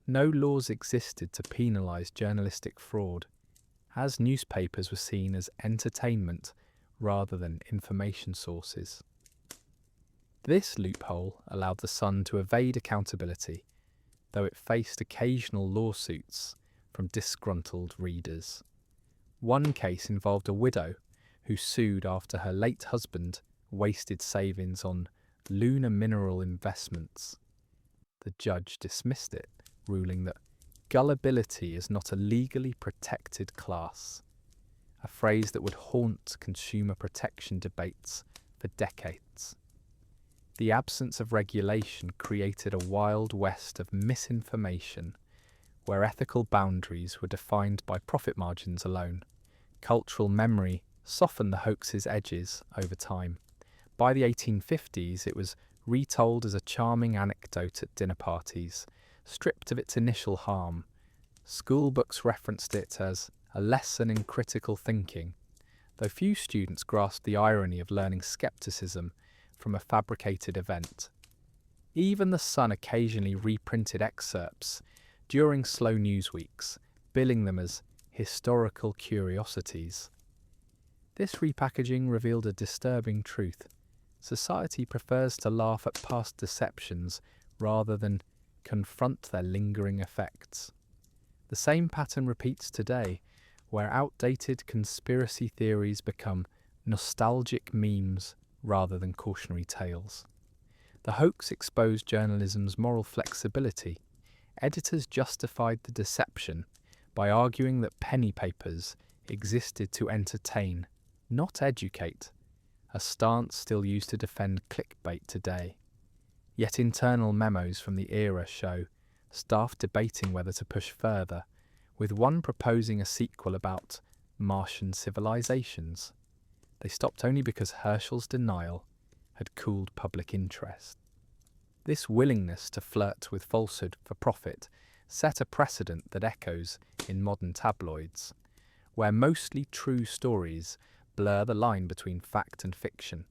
No laws existed to penalise journalistic fraud, as newspapers were seen as entertainment rather than information sources. This loophole allowed the Sun to evade accountability, though it faced occasional lawsuits from disgruntled readers. One case involved a widow who sued after her late husband wasted savings on lunar mineral investments. The judge dismissed it, ruling that gullibility is not a legally protected class, a phrase that would haunt consumer protection debates for decades. The absence of regulation created a wild west of misinformation, where ethical boundaries were defined by profit margins alone. Cultural memory softened the hoax's edges over time. By the 1850s, it was retold as a charming anecdote at dinner parties, stripped of its initial harm. School books referenced it as a lesson in critical thinking, though few students grasped the irony of learning skepticism from a fabricated event. Even The Sun occasionally reprinted excerpts during slow news weeks, billing them as historical curiosities. This repackaging revealed a disturbing truth. Society prefers to laugh at past deceptions rather than confront their lingering effects. The same pattern repeats today, where outdated conspiracy theories become nostalgic memes rather than cautionary tales. The hoax exposed journalism's moral flexibility. Editors justified the deception by arguing that penny papers existed to entertain, not educate, a stance still used to defend clickbait today. Yet internal memos from the era show staff debating whether to push further, with one proposing a sequel about Martian civilisations. They stopped only because Herschel's denial had cooled public interest. This willingness to flirt with falsehood for profit set a precedent that echoes in modern tabloids, where mostly true stories blur the line between fact and fiction.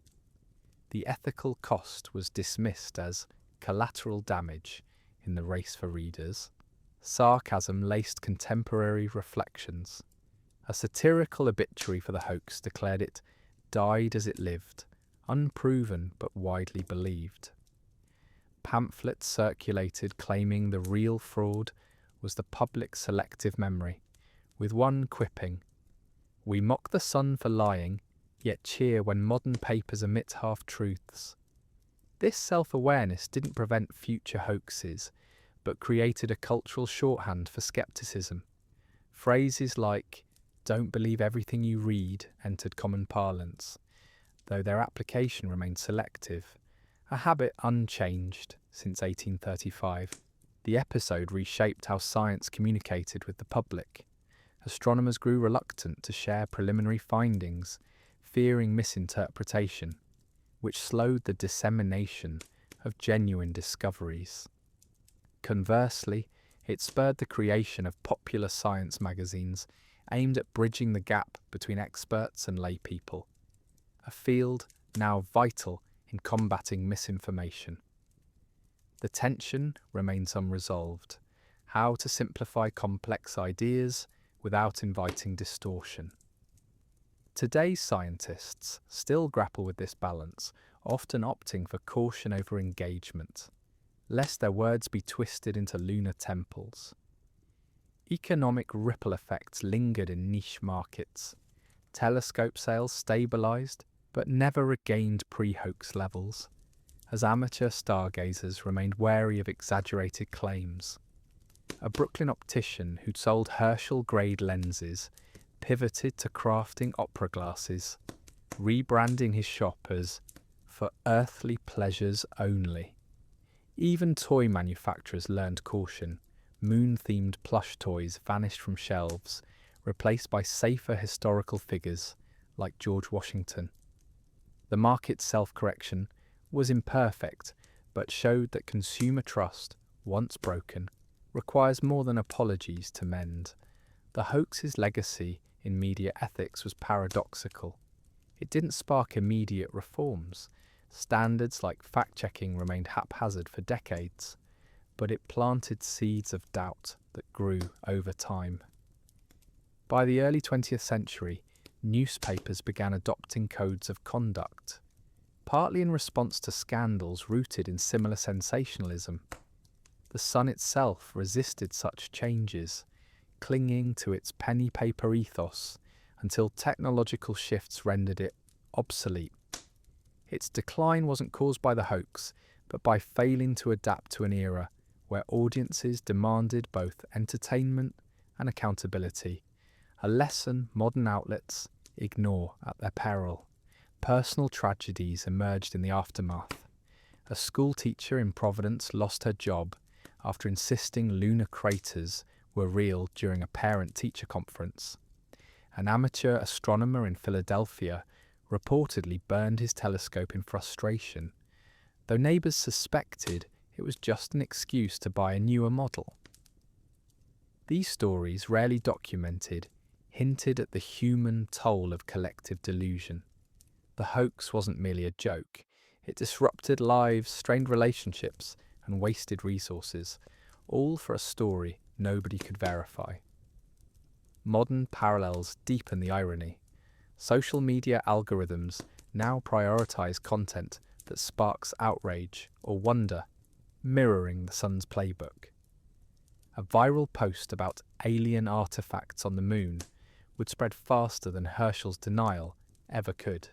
The ethical cost was dismissed as collateral damage in the race for readers. Sarcasm laced contemporary reflections. A satirical obituary for the hoax declared it died as it lived, unproven but widely believed. Pamphlets circulated claiming the real fraud was the public selective memory, with one quipping, "We mock the sun for lying, yet cheer when modern papers omit half-truths." This self-awareness didn't prevent future hoaxes, but created a cultural shorthand for skepticism. Phrases like, "Don't believe everything you read," entered common parlance, though their application remained selective, a habit unchanged since 1835. The episode reshaped how science communicated with the public. Astronomers grew reluctant to share preliminary findings, fearing misinterpretation, which slowed the dissemination of genuine discoveries. Conversely, it spurred the creation of popular science magazines aimed at bridging the gap between experts and laypeople, a field now vital in combating misinformation. The tension remains unresolved: how to simplify complex ideas without inviting distortion. Today's scientists still grapple with this balance, often opting for caution over engagement, lest their words be twisted into lunar temples. Economic ripple effects lingered in niche markets. Telescope sales stabilised, but never regained pre-hoax levels, as amateur stargazers remained wary of exaggerated claims. A Brooklyn optician who'd sold Herschel-grade lenses pivoted to crafting opera glasses, rebranding his shop as "for earthly pleasures only." Even toy manufacturers learned caution. Moon-themed plush toys vanished from shelves, replaced by safer historical figures like George Washington. The market's self-correction was imperfect, but showed that consumer trust, once broken, requires more than apologies to mend. The hoax's legacy in media ethics was paradoxical. It didn't spark immediate reforms. Standards like fact-checking remained haphazard for decades, but it planted seeds of doubt that grew over time. By the early 20th century, newspapers began adopting codes of conduct, partly in response to scandals rooted in similar sensationalism. The Sun itself resisted such changes, clinging to its penny paper ethos until technological shifts rendered it obsolete. Its decline wasn't caused by the hoax, but by failing to adapt to an era where audiences demanded both entertainment and accountability, a lesson modern outlets ignore at their peril. Personal tragedies emerged in the aftermath. A school teacher in Providence lost her job after insisting lunar craters were real during a parent-teacher conference. An amateur astronomer in Philadelphia reportedly burned his telescope in frustration, though neighbours suspected it was just an excuse to buy a newer model. These stories, rarely documented, hinted at the human toll of collective delusion. The hoax wasn't merely a joke. It disrupted lives, strained relationships, and wasted resources, all for a story nobody could verify. Modern parallels deepen the irony. Social media algorithms now prioritise content that sparks outrage or wonder, mirroring the Sun's playbook. A viral post about alien artefacts on the moon would spread faster than Herschel's denial ever could.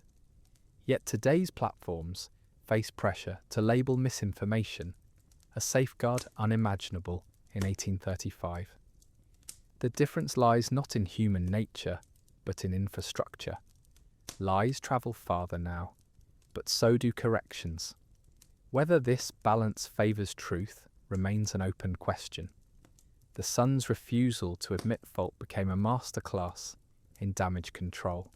Yet today's platforms face pressure to label misinformation, a safeguard unimaginable in 1835. The difference lies not in human nature, but in infrastructure. Lies travel farther now, but so do corrections. Whether this balance favours truth remains an open question. The Sun's refusal to admit fault became a masterclass in damage control.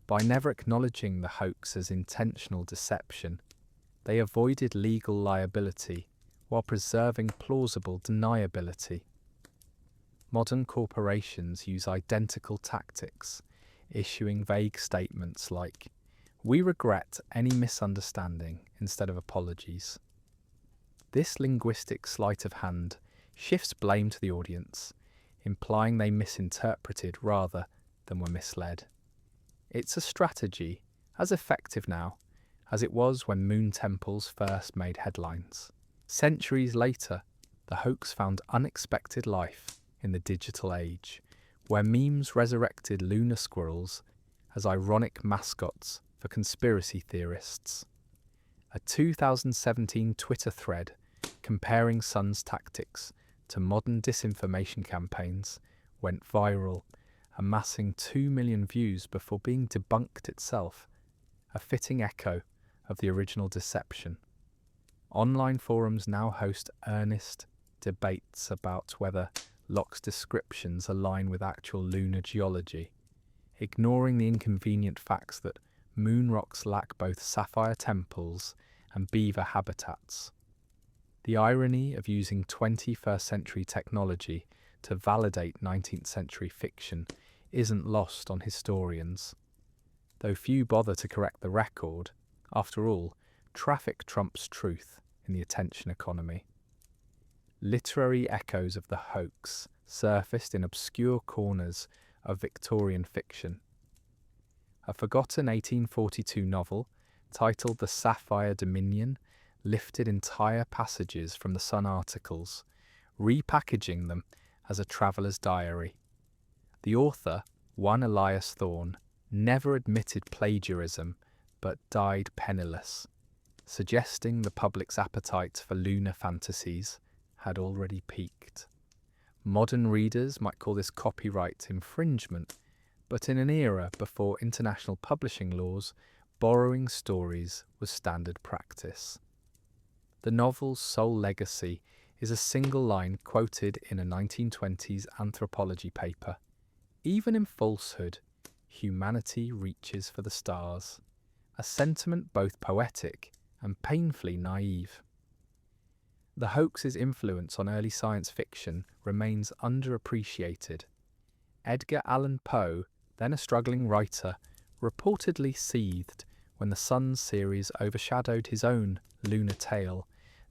By never acknowledging the hoax as intentional deception, they avoided legal liability while preserving plausible deniability. Modern corporations use identical tactics, issuing vague statements like, "We regret any misunderstanding," instead of apologies. This linguistic sleight of hand shifts blame to the audience, implying they misinterpreted rather than were misled. It's a strategy as effective now as it was when moon temples first made headlines. Centuries later, the hoax found unexpected life in the digital age, where memes resurrected lunar squirrels as ironic mascots for conspiracy theorists. A 2017 Twitter thread comparing Sun's tactics to modern disinformation campaigns went viral, amassing 2 million views before being debunked itself, a fitting echo of the original deception. Online forums now host earnest debates about whether Locke's descriptions align with actual lunar geology, ignoring the inconvenient facts that moon rocks lack both sapphire temples and beaver habitats. The irony of using 21st century technology to validate 19th century fiction isn't lost on historians. Though few bother to correct the record, after all, traffic trumps truth in the attention economy. Literary echoes of the hoax surfaced in obscure corners of Victorian fiction. A forgotten 1842 novel, titled The Sapphire Dominion, lifted entire passages from the Sun articles, repackaging them as a traveller's diary. The author, one Elias Thorne, never admitted plagiarism but died penniless, suggesting the public's appetite for lunar fantasies had already peaked. Modern readers might call this copyright infringement, but in an era before international publishing laws, borrowing stories was standard practice. The novel's sole legacy is a single line quoted in a 1920s anthropology paper. Even in falsehood, humanity reaches for the stars, a sentiment both poetic and painfully naive. The hoax's influence on early science fiction remains underappreciated. Edgar Allan Poe, then a struggling writer, reportedly seethed when the Sun series overshadowed his own lunar tale,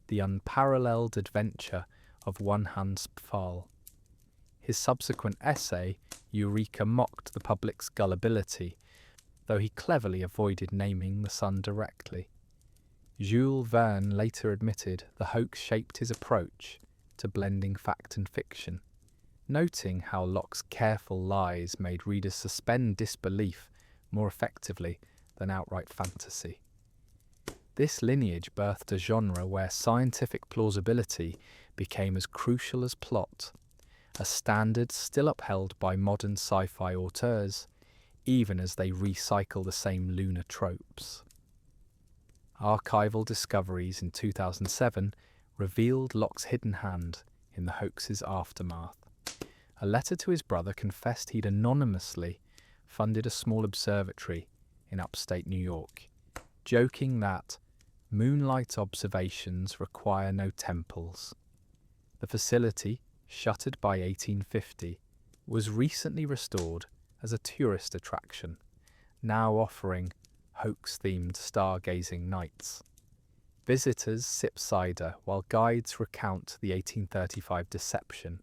the unparalleled adventure of one Hans Pfaall. His subsequent essay, Eureka, mocked the public's gullibility, though he cleverly avoided naming the Sun directly. Jules Verne later admitted the hoax shaped his approach to blending fact and fiction, noting how Locke's careful lies made readers suspend disbelief more effectively than outright fantasy. This lineage birthed a genre where scientific plausibility became as crucial as plot, a standard still upheld by modern sci-fi auteurs, even as they recycle the same lunar tropes. Archival discoveries in 2007 revealed Locke's hidden hand in the hoax's aftermath. A letter to his brother confessed he'd anonymously funded a small observatory in upstate New York, joking that moonlight observations require no temples. The facility, shuttered by 1850, was recently restored as a tourist attraction, now offering hoax-themed stargazing nights. Visitors sip cider while guides recount the 1835 deception,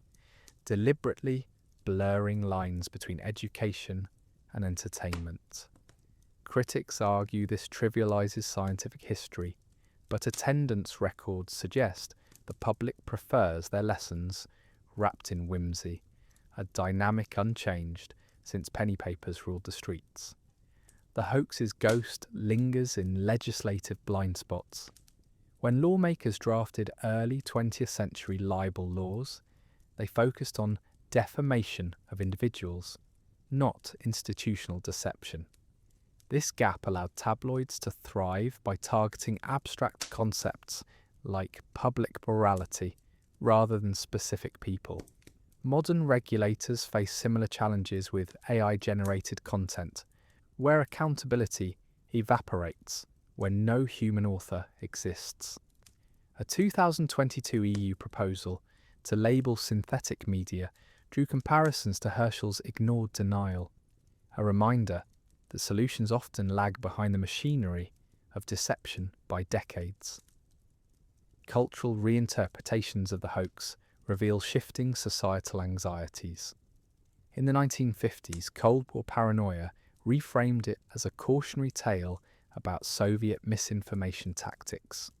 deliberately blurring lines between education and entertainment. Critics argue this trivializes scientific history, but attendance records suggest the public prefers their lessons wrapped in whimsy, a dynamic unchanged since penny papers ruled the streets. The hoax's ghost lingers in legislative blind spots. When lawmakers drafted early 20th century libel laws, they focused on defamation of individuals, not institutional deception. This gap allowed tabloids to thrive by targeting abstract concepts like public morality rather than specific people. Modern regulators face similar challenges with AI-generated content, where accountability evaporates when no human author exists. A 2022 EU proposal to label synthetic media drew comparisons to Herschel's ignored denial, a reminder that solutions often lag behind the machinery of deception by decades. Cultural reinterpretations of the hoax reveal shifting societal anxieties. In the 1950s, Cold War paranoia reframed it as a cautionary tale about Soviet misinformation tactics.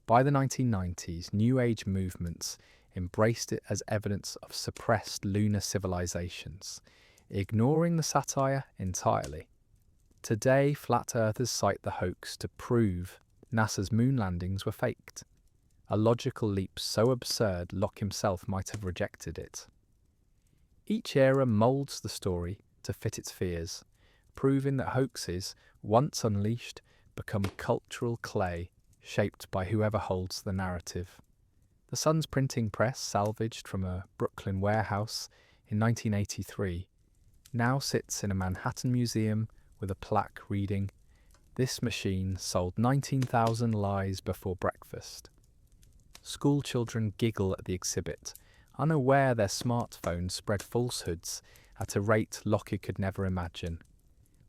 By the 1990s, New Age movements embraced it as evidence of suppressed lunar civilizations, ignoring the satire entirely. Today, flat earthers cite the hoax to prove NASA's moon landings were faked, a logical leap so absurd Locke himself might have rejected it. Each era moulds the story to fit its fears, proving that hoaxes, once unleashed, become cultural clay shaped by whoever holds the narrative. The Sun's printing press, salvaged from a Brooklyn warehouse in 1983, now sits in a Manhattan museum with a plaque reading, "This machine sold 19,000 lies before breakfast." School children giggle at the exhibit, unaware their smartphones spread falsehoods at a rate Locke could never imagine.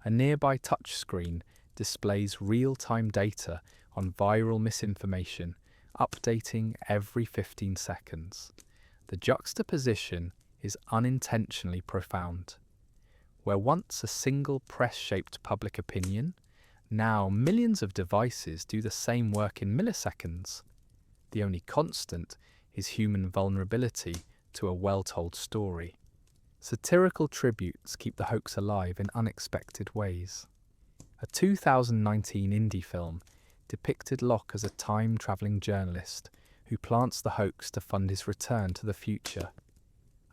A nearby touchscreen displays real-time data on viral misinformation, updating every 15 seconds. The juxtaposition is unintentionally profound. Where once a single press-shaped public opinion, now millions of devices do the same work in milliseconds. The only constant is human vulnerability to a well-told story. Satirical tributes keep the hoax alive in unexpected ways. A 2019 indie film depicted Locke as a time-travelling journalist who plants the hoax to fund his return to the future.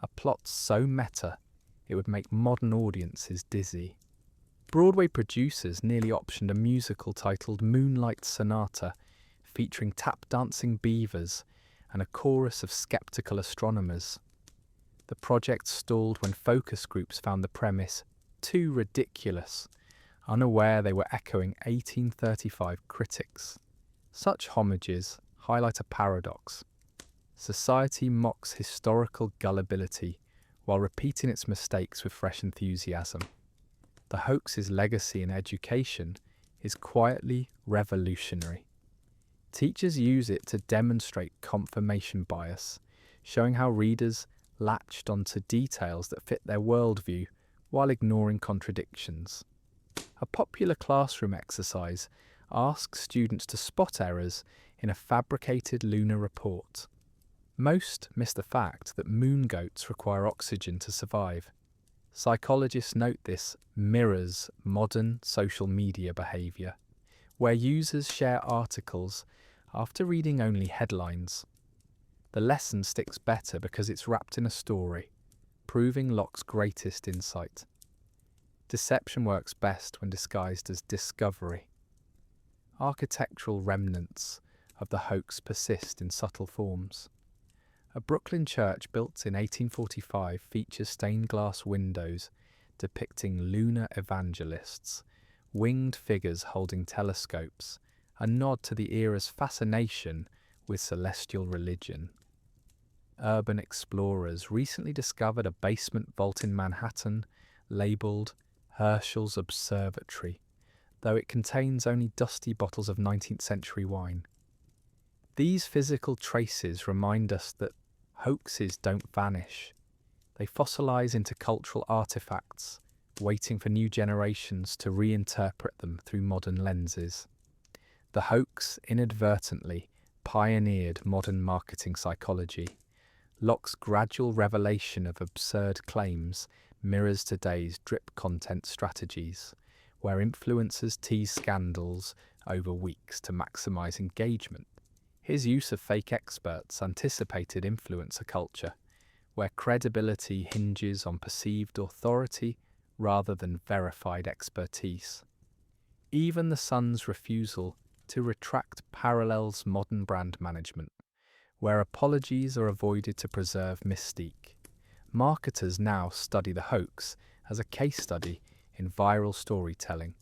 A plot so meta, it would make modern audiences dizzy. Broadway producers nearly optioned a musical titled Moonlight Sonata, featuring tap-dancing beavers and a chorus of skeptical astronomers. The project stalled when focus groups found the premise too ridiculous, unaware they were echoing 1835 critics. Such homages highlight a paradox. Society mocks historical gullibility while repeating its mistakes with fresh enthusiasm. The hoax's legacy in education is quietly revolutionary. Teachers use it to demonstrate confirmation bias, showing how readers latched onto details that fit their worldview while ignoring contradictions. A popular classroom exercise asks students to spot errors in a fabricated lunar report. Most miss the fact that moon goats require oxygen to survive. Psychologists note this mirrors modern social media behaviour, where users share articles after reading only headlines. The lesson sticks better because it's wrapped in a story, proving Locke's greatest insight. Deception works best when disguised as discovery. Architectural remnants of the hoax persist in subtle forms. A Brooklyn church built in 1845 features stained glass windows depicting lunar evangelists, winged figures holding telescopes, a nod to the era's fascination with celestial religion. Urban explorers recently discovered a basement vault in Manhattan labelled Herschel's Observatory, though it contains only dusty bottles of 19th century wine. These physical traces remind us that hoaxes don't vanish. They fossilise into cultural artefacts, waiting for new generations to reinterpret them through modern lenses. The hoax inadvertently pioneered modern marketing psychology. Locke's gradual revelation of absurd claims mirrors today's drip content strategies, where influencers tease scandals over weeks to maximise engagement. His use of fake experts anticipated influencer culture, where credibility hinges on perceived authority rather than verified expertise. Even the Sun's refusal to retract parallels modern brand management, where apologies are avoided to preserve mystique. Marketers now study the hoax as a case study in viral storytelling,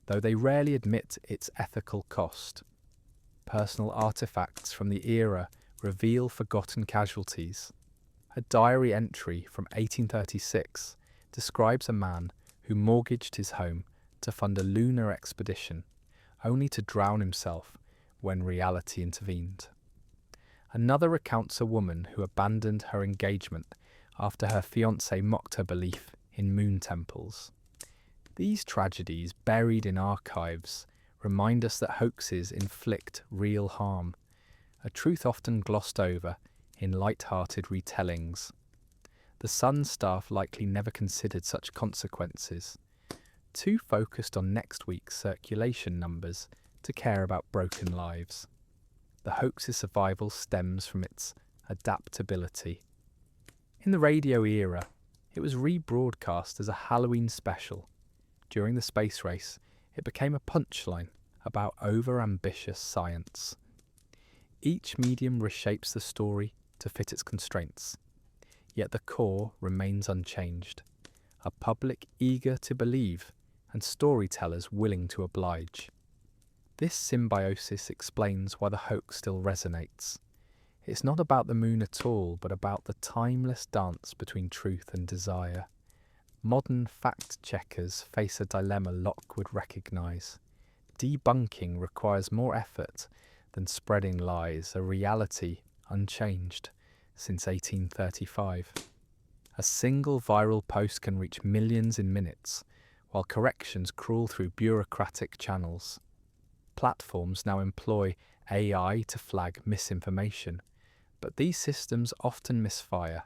though they rarely admit its ethical cost. Personal artifacts from the era reveal forgotten casualties. A diary entry from 1836 describes a man who mortgaged his home to fund a lunar expedition, only to drown himself when reality intervened. Another recounts a woman who abandoned her engagement after her fiancé mocked her belief in moon temples. These tragedies, buried in archives, remind us that hoaxes inflict real harm, a truth often glossed over in light-hearted retellings. The Sun staff likely never considered such consequences, too focused on next week's circulation numbers to care about broken lives. The hoax's survival stems from its adaptability. In the radio era, it was rebroadcast as a Halloween special. During the space race, it became a punchline about over-ambitious science. Each medium reshapes the story to fit its constraints, yet the core remains unchanged. A public eager to believe and storytellers willing to oblige. This symbiosis explains why the hoax still resonates. It's not about the moon at all, but about the timeless dance between truth and desire. Modern fact-checkers face a dilemma Locke would recognise. Debunking requires more effort than spreading lies, a reality unchanged since 1835. A single viral post can reach millions in minutes, while corrections crawl through bureaucratic channels. Platforms now employ AI to flag misinformation, but these systems often misfire,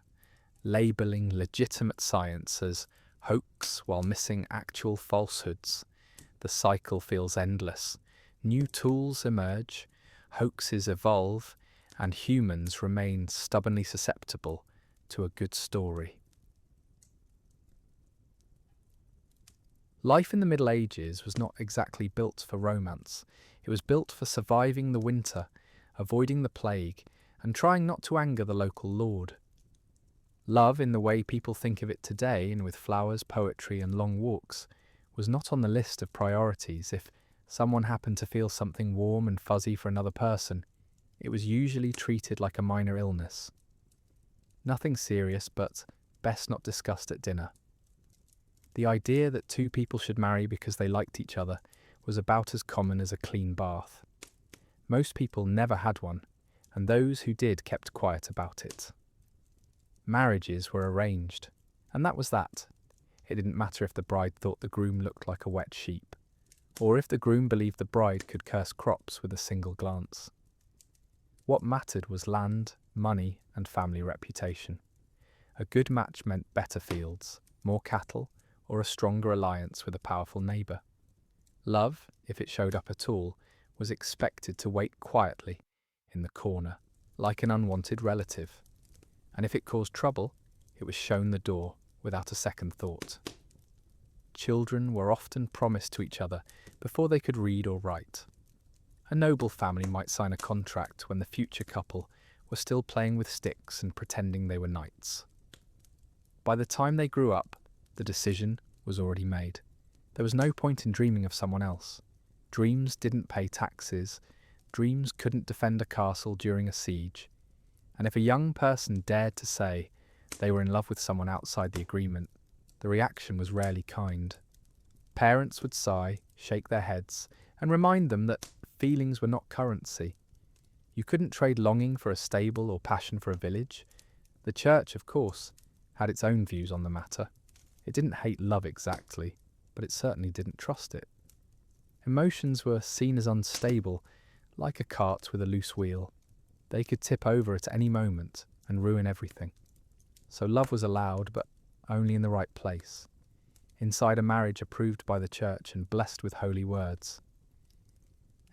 labelling legitimate science as hoax while missing actual falsehoods. The cycle feels endless. New tools emerge, hoaxes evolve, and humans remain stubbornly susceptible to a good story. Life in the Middle Ages was not exactly built for romance. It was built for surviving the winter, avoiding the plague, and trying not to anger the local lord. Love, in the way people think of it today, and with flowers, poetry, and long walks, was not on the list of priorities. If someone happened to feel something warm and fuzzy for another person, it was usually treated like a minor illness. Nothing serious, but best not discussed at dinner. The idea that two people should marry because they liked each other was about as common as a clean bath. Most people never had one, and those who did kept quiet about it. Marriages were arranged, and that was that. It didn't matter if the bride thought the groom looked like a wet sheep, or if the groom believed the bride could curse crops with a single glance. What mattered was land, money, and family reputation. A good match meant better fields, more cattle, or a stronger alliance with a powerful neighbour. Love, if it showed up at all, was expected to wait quietly in the corner, like an unwanted relative. And if it caused trouble, it was shown the door without a second thought. Children were often promised to each other before they could read or write. A noble family might sign a contract when the future couple were still playing with sticks and pretending they were knights. By the time they grew up, the decision was already made. There was no point in dreaming of someone else. Dreams didn't pay taxes. Dreams couldn't defend a castle during a siege. And if a young person dared to say they were in love with someone outside the agreement, the reaction was rarely kind. Parents would sigh, shake their heads, and remind them that feelings were not currency. You couldn't trade longing for a stable or passion for a village. The church, of course, had its own views on the matter. It didn't hate love exactly, but it certainly didn't trust it. Emotions were seen as unstable, like a cart with a loose wheel. They could tip over at any moment and ruin everything. So love was allowed, but only in the right place, inside a marriage approved by the church and blessed with holy words.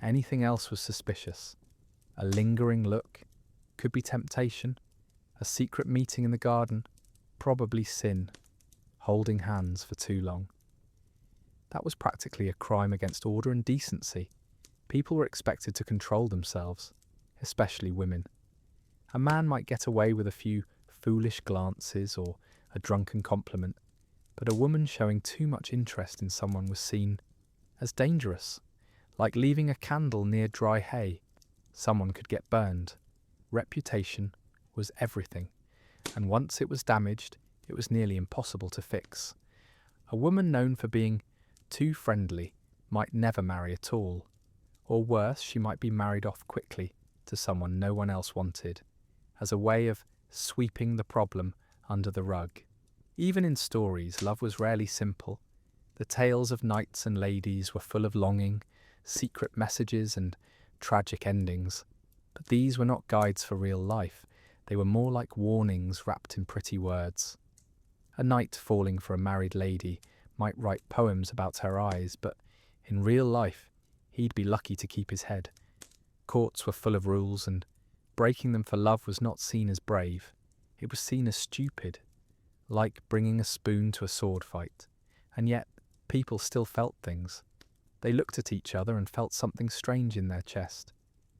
Anything else was suspicious. A lingering look could be temptation. A secret meeting in the garden, probably sin. Holding hands for too long. That was practically a crime against order and decency. People were expected to control themselves, especially women. A man might get away with a few foolish glances or a drunken compliment, but a woman showing too much interest in someone was seen as dangerous, like leaving a candle near dry hay. Someone could get burned. Reputation was everything, and once it was damaged, it was nearly impossible to fix. A woman known for being too friendly might never marry at all, or worse, she might be married off quickly to someone no one else wanted, as a way of sweeping the problem under the rug. Even in stories, love was rarely simple. The tales of knights and ladies were full of longing, secret messages and tragic endings. But these were not guides for real life. They were more like warnings wrapped in pretty words. A knight falling for a married lady might write poems about her eyes, but in real life, he'd be lucky to keep his head. Courts were full of rules, and breaking them for love was not seen as brave. It was seen as stupid, like bringing a spoon to a sword fight. And yet, people still felt things. They looked at each other and felt something strange in their chest.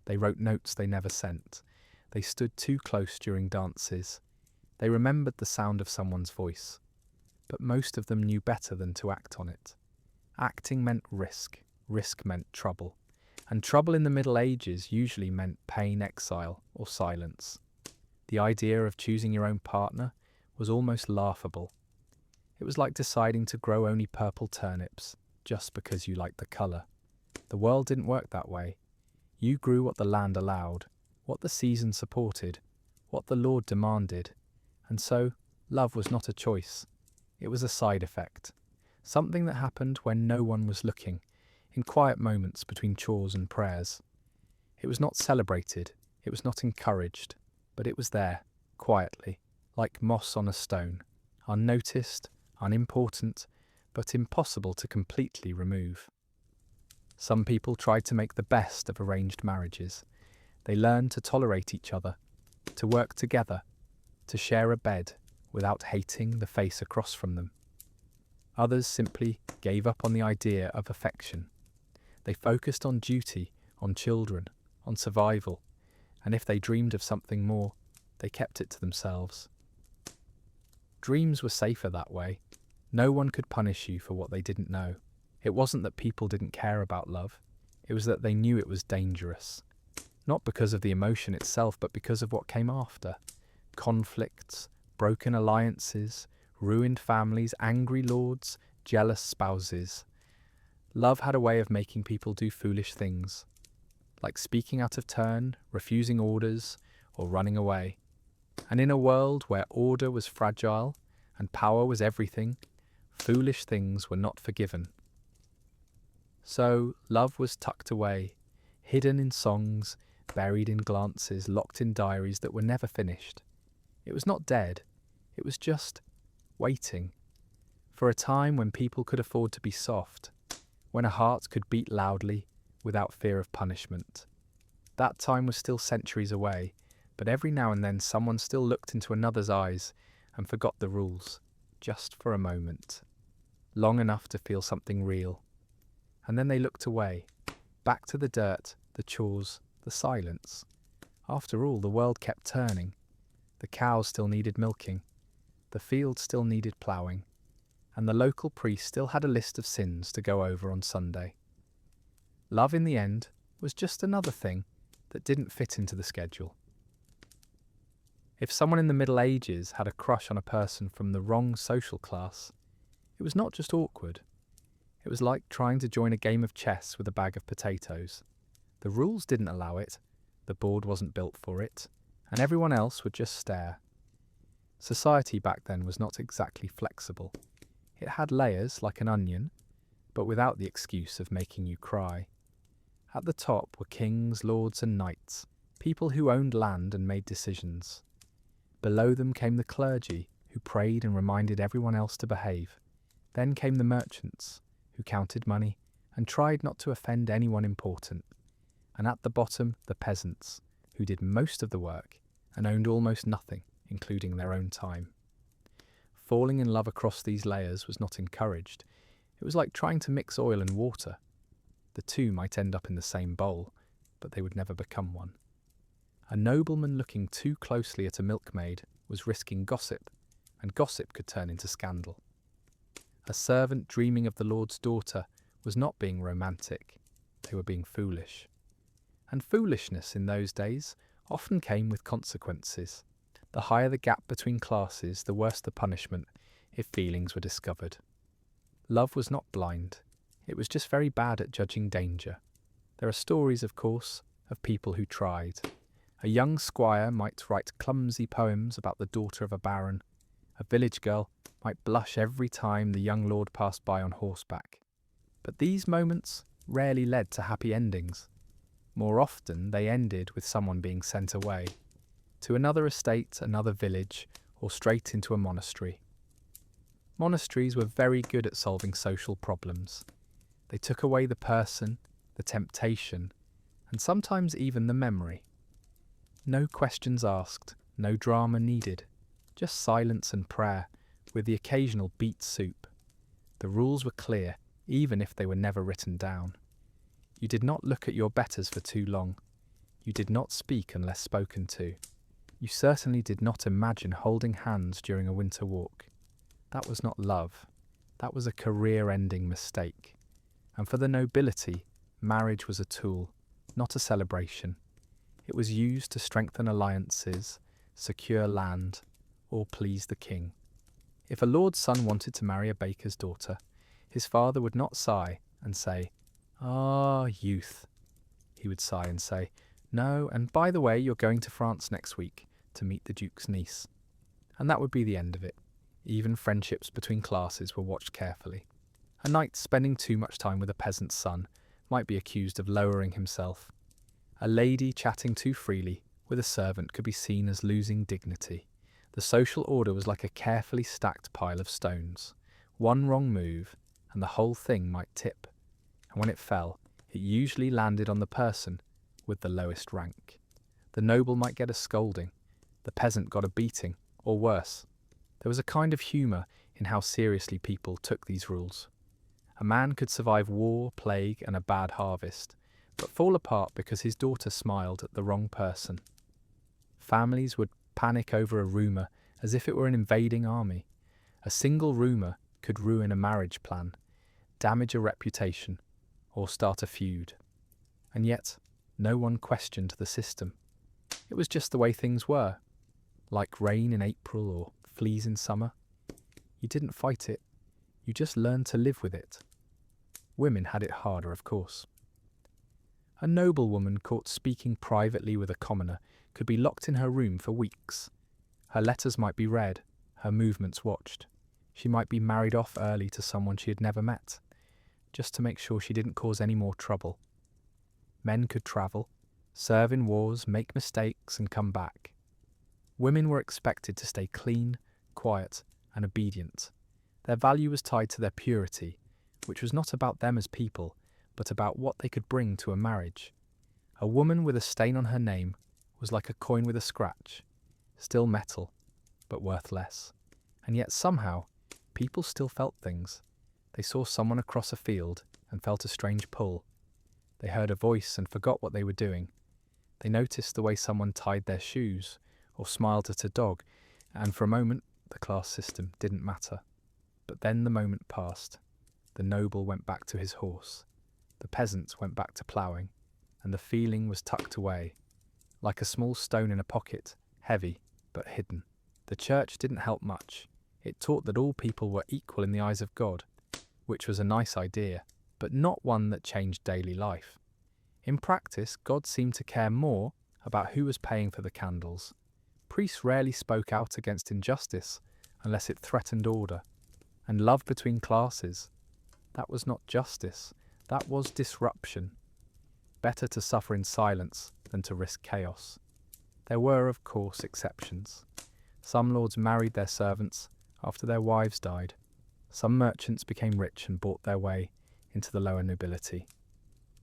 They wrote notes they never sent. They stood too close during dances. They remembered the sound of someone's voice. But most of them knew better than to act on it. Acting meant risk. Risk meant trouble. And trouble in the Middle Ages usually meant pain, exile, or silence. The idea of choosing your own partner was almost laughable. It was like deciding to grow only purple turnips just because you liked the colour. The world didn't work that way. You grew what the land allowed, what the season supported, what the Lord demanded. And so, love was not a choice. It was a side effect. Something that happened when no one was looking, in quiet moments between chores and prayers. It was not celebrated, it was not encouraged, but it was there, quietly, like moss on a stone, unnoticed, unimportant, but impossible to completely remove. Some people tried to make the best of arranged marriages. They learned to tolerate each other, to work together, to share a bed without hating the face across from them. Others simply gave up on the idea of affection. They focused on duty, on children, on survival, and if they dreamed of something more, they kept it to themselves. Dreams were safer that way. No one could punish you for what they didn't know. It wasn't that people didn't care about love. It was that they knew it was dangerous. Not because of the emotion itself, but because of what came after. Conflicts, broken alliances, ruined families, angry lords, jealous spouses. Love had a way of making people do foolish things, like speaking out of turn, refusing orders, or running away. And in a world where order was fragile and power was everything, foolish things were not forgiven. So love was tucked away, hidden in songs, buried in glances, locked in diaries that were never finished. It was not dead, it was just waiting for a time when people could afford to be soft, when a heart could beat loudly without fear of punishment. That time was still centuries away, but every now and then someone still looked into another's eyes and forgot the rules, just for a moment, long enough to feel something real. And then they looked away, back to the dirt, the chores, the silence. After all, the world kept turning. The cows still needed milking, the fields still needed ploughing, and the local priest still had a list of sins to go over on Sunday. Love, in the end, was just another thing that didn't fit into the schedule. If someone in the Middle Ages had a crush on a person from the wrong social class, it was not just awkward. It was like trying to join a game of chess with a bag of potatoes. The rules didn't allow it, the board wasn't built for it, and everyone else would just stare. Society back then was not exactly flexible. It had layers like an onion, but without the excuse of making you cry. At the top were kings, lords and knights, people who owned land and made decisions. Below them came the clergy, who prayed and reminded everyone else to behave. Then came the merchants, who counted money and tried not to offend anyone important. And at the bottom, the peasants, who did most of the work and owned almost nothing, including their own time. Falling in love across these layers was not encouraged. It was like trying to mix oil and water. The two might end up in the same bowl, but they would never become one. A nobleman looking too closely at a milkmaid was risking gossip, and gossip could turn into scandal. A servant dreaming of the Lord's daughter was not being romantic, they were being foolish. And foolishness in those days often came with consequences. The higher the gap between classes, the worse the punishment if feelings were discovered. Love was not blind, it was just very bad at judging danger. There are stories, of course, of people who tried. A young squire might write clumsy poems about the daughter of a baron. A village girl might blush every time the young lord passed by on horseback. But these moments rarely led to happy endings. More often they ended with someone being sent away, to another estate, another village, or straight into a monastery. Monasteries were very good at solving social problems. They took away the person, the temptation, and sometimes even the memory. No questions asked, no drama needed, just silence and prayer, with the occasional beet soup. The rules were clear, even if they were never written down. You did not look at your betters for too long. You did not speak unless spoken to. You certainly did not imagine holding hands during a winter walk. That was not love. That was a career-ending mistake. And for the nobility, marriage was a tool, not a celebration. It was used to strengthen alliances, secure land, or please the king. If a lord's son wanted to marry a baker's daughter, his father would not sigh and say, "Ah, youth." He would sigh and say, "No, and by the way, you're going to France next week to meet the duke's niece." And that would be the end of it. Even friendships between classes were watched carefully. A knight spending too much time with a peasant's son might be accused of lowering himself. A lady chatting too freely with a servant could be seen as losing dignity. The social order was like a carefully stacked pile of stones. One wrong move, and the whole thing might tip. And when it fell, it usually landed on the person with the lowest rank. The noble might get a scolding, the peasant got a beating, or worse. There was a kind of humour in how seriously people took these rules. A man could survive war, plague, and a bad harvest, but fall apart because his daughter smiled at the wrong person. Families would panic over a rumour as if it were an invading army. A single rumour could ruin a marriage plan, damage a reputation, or start a feud. And yet, no one questioned the system. It was just the way things were. Like rain in April or fleas in summer. You didn't fight it, you just learned to live with it. Women had it harder, of course. A noblewoman caught speaking privately with a commoner could be locked in her room for weeks. Her letters might be read, her movements watched. She might be married off early to someone she had never met, just to make sure she didn't cause any more trouble. Men could travel, serve in wars, make mistakes, and come back. Women were expected to stay clean, quiet, and obedient. Their value was tied to their purity, which was not about them as people, but about what they could bring to a marriage. A woman with a stain on her name was like a coin with a scratch, still metal, but worth less. And yet somehow, people still felt things. They saw someone across a field and felt a strange pull. They heard a voice and forgot what they were doing. They noticed the way someone tied their shoes or smiled at a dog, and for a moment the class system didn't matter. But then the moment passed. The noble went back to his horse. The peasant went back to ploughing, and the feeling was tucked away, like a small stone in a pocket, heavy but hidden. The church didn't help much. It taught that all people were equal in the eyes of God, which was a nice idea, but not one that changed daily life. In practice, God seemed to care more about who was paying for the candles. Priests rarely spoke out against injustice unless it threatened order. And love between classes, that was not justice, that was disruption. Better to suffer in silence than to risk chaos. There were, of course, exceptions. Some lords married their servants after their wives died. Some merchants became rich and bought their way into the lower nobility.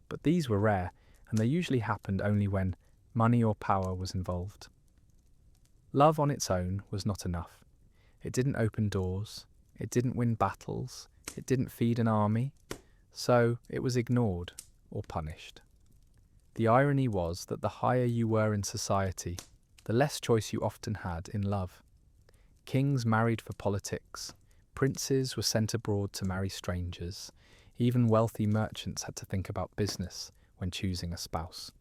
But these were rare, and they usually happened only when money or power was involved. Love on its own was not enough. It didn't open doors, it didn't win battles, it didn't feed an army, so it was ignored or punished. The irony was that the higher you were in society, the less choice you often had in love. Kings married for politics, princes were sent abroad to marry strangers, even wealthy merchants had to think about business when choosing a spouse.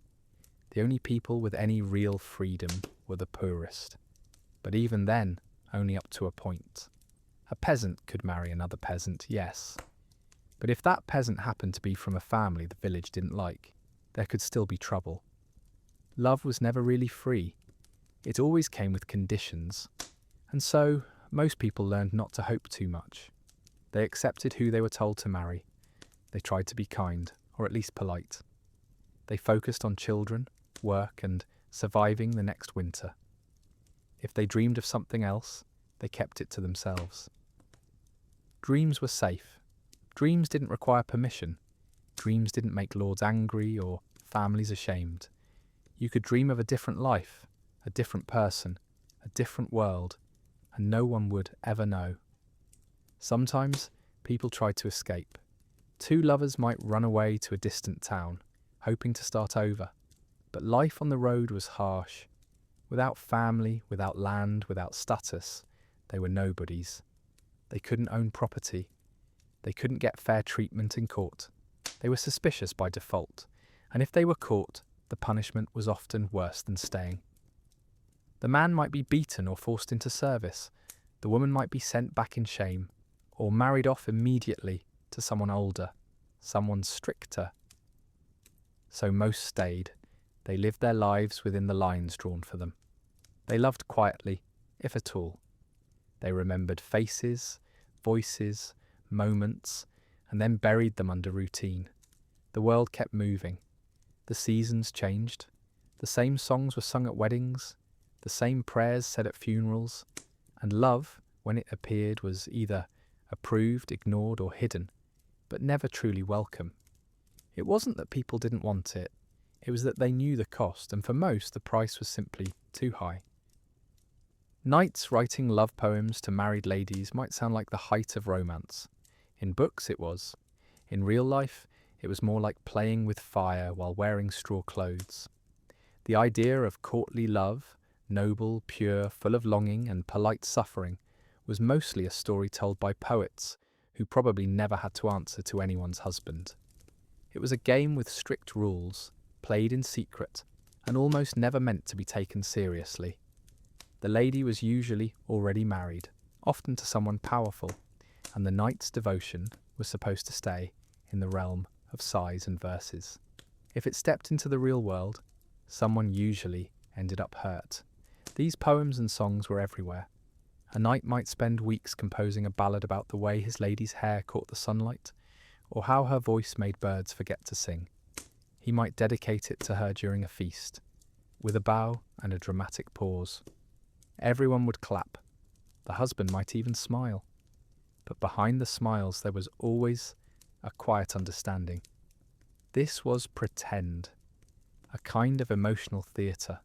The only people with any real freedom were the poorest, but even then, only up to a point. A peasant could marry another peasant, yes, but if that peasant happened to be from a family the village didn't like, there could still be trouble. Love was never really free. It always came with conditions, and so most people learned not to hope too much. They accepted who they were told to marry. They tried to be kind, or at least polite. They focused on children, work, and surviving the next winter. If they dreamed of something else, they kept it to themselves. Dreams were safe. Dreams didn't require permission. Dreams didn't make lords angry or families ashamed. You could dream of a different life, a different person, a different world, and no one would ever know. Sometimes people tried to escape. Two lovers might run away to a distant town, hoping to start over. But life on the road was harsh. Without family, without land, without status, they were nobodies. They couldn't own property. They couldn't get fair treatment in court. They were suspicious by default, and if they were caught, the punishment was often worse than staying. The man might be beaten or forced into service. The woman might be sent back in shame, or married off immediately to someone older, someone stricter. So most stayed. They lived their lives within the lines drawn for them. They loved quietly, if at all. They remembered faces, voices, moments, and then buried them under routine. The world kept moving. The seasons changed. The same songs were sung at weddings, the same prayers said at funerals, and love, when it appeared, was either approved, ignored, or hidden, but never truly welcome. It wasn't that people didn't want it. It was that they knew the cost, and for most the price was simply too high. Knights writing love poems to married ladies might sound like the height of romance. In books it was. In real life, it was more like playing with fire while wearing straw clothes. The idea of courtly love, noble, pure, full of longing and polite suffering, was mostly a story told by poets who probably never had to answer to anyone's husband. It was a game with strict rules, played in secret, and almost never meant to be taken seriously. The lady was usually already married, often to someone powerful, and the knight's devotion was supposed to stay in the realm of sighs and verses. If it stepped into the real world, someone usually ended up hurt. These poems and songs were everywhere. A knight might spend weeks composing a ballad about the way his lady's hair caught the sunlight, or how her voice made birds forget to sing. He might dedicate it to her during a feast, with a bow and a dramatic pause. Everyone would clap. The husband might even smile. But behind the smiles there was always a quiet understanding. This was pretend, a kind of emotional theatre.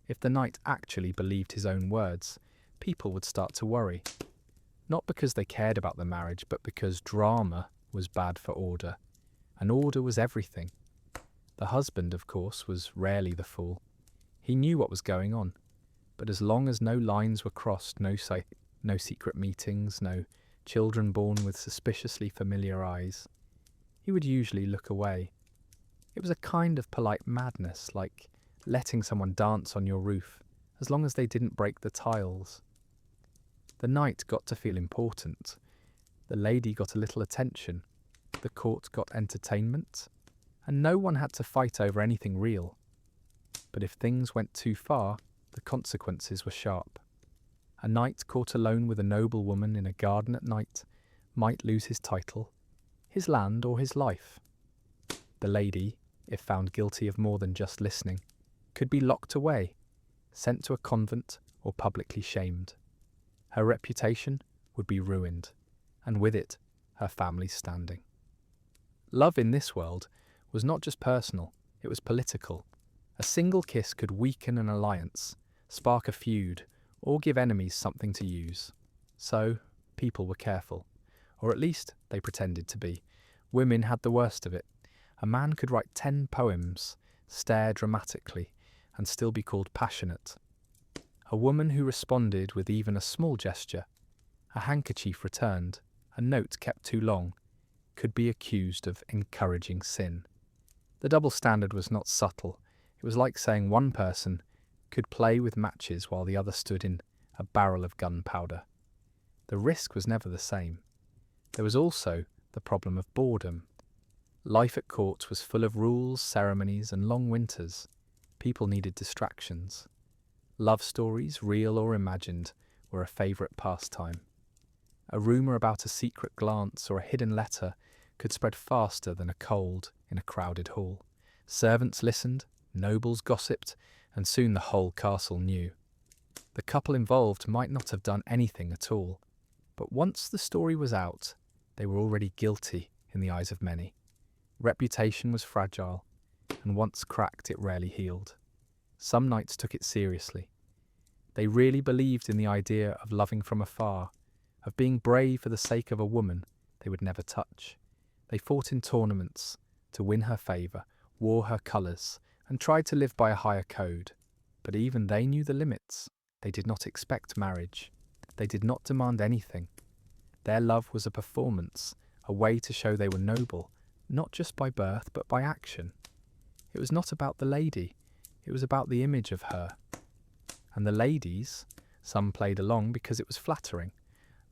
If the knight actually believed his own words, people would start to worry. Not because they cared about the marriage, but because drama was bad for order, and order was everything. The husband, of course, was rarely the fool. He knew what was going on, but as long as no lines were crossed, no secret meetings, no children born with suspiciously familiar eyes, he would usually look away. It was a kind of polite madness, like letting someone dance on your roof, as long as they didn't break the tiles. The knight got to feel important. The lady got a little attention. The court got entertainment. And no one had to fight over anything real. But if things went too far, the consequences were sharp. A knight caught alone with a noble woman in a garden at night might lose his title, his land, or his life. The lady, if found guilty of more than just listening, could be locked away, sent to a convent, or publicly shamed. Her reputation would be ruined, and with it, her family's standing. Love in this world was not just personal, it was political. A single kiss could weaken an alliance, spark a feud, or give enemies something to use. So, people were careful, or at least they pretended to be. Women had the worst of it. A man could write 10 poems, stare dramatically, and still be called passionate. A woman who responded with even a small gesture, a handkerchief returned, a note kept too long, could be accused of encouraging sin. The double standard was not subtle. It was like saying one person could play with matches while the other stood in a barrel of gunpowder. The risk was never the same. There was also the problem of boredom. Life at court was full of rules, ceremonies, and long winters. People needed distractions. Love stories, real or imagined, were a favourite pastime. A rumour about a secret glance or a hidden letter could spread faster than a cold in a crowded hall. Servants listened, nobles gossiped, and soon the whole castle knew. The couple involved might not have done anything at all, but once the story was out, they were already guilty in the eyes of many. Reputation was fragile, and once cracked it rarely healed. Some knights took it seriously. They really believed in the idea of loving from afar, of being brave for the sake of a woman they would never touch. They fought in tournaments to win her favour, wore her colours, and tried to live by a higher code. But even they knew the limits. They did not expect marriage. They did not demand anything. Their love was a performance, a way to show they were noble, not just by birth but by action. It was not about the lady, it was about the image of her. And the ladies, some played along because it was flattering,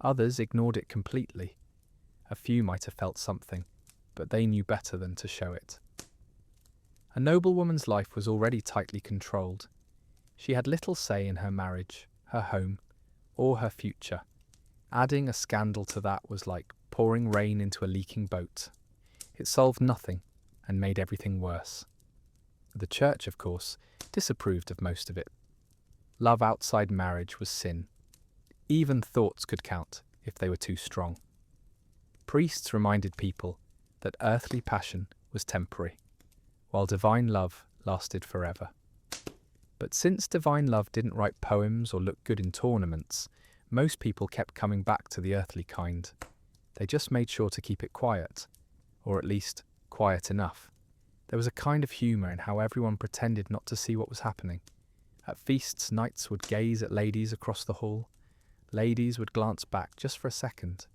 others ignored it completely. A few might have felt something, but they knew better than to show it. A noblewoman's life was already tightly controlled. She had little say in her marriage, her home, or her future. Adding a scandal to that was like pouring rain into a leaking boat. It solved nothing and made everything worse. The church, of course, disapproved of most of it. Love outside marriage was sin. Even thoughts could count if they were too strong. Priests reminded people that earthly passion was temporary, while divine love lasted forever. But since divine love didn't write poems or look good in tournaments, most people kept coming back to the earthly kind. They just made sure to keep it quiet, or at least quiet enough. There was a kind of humour in how everyone pretended not to see what was happening. At feasts, knights would gaze at ladies across the hall. Ladies would glance back just for a second.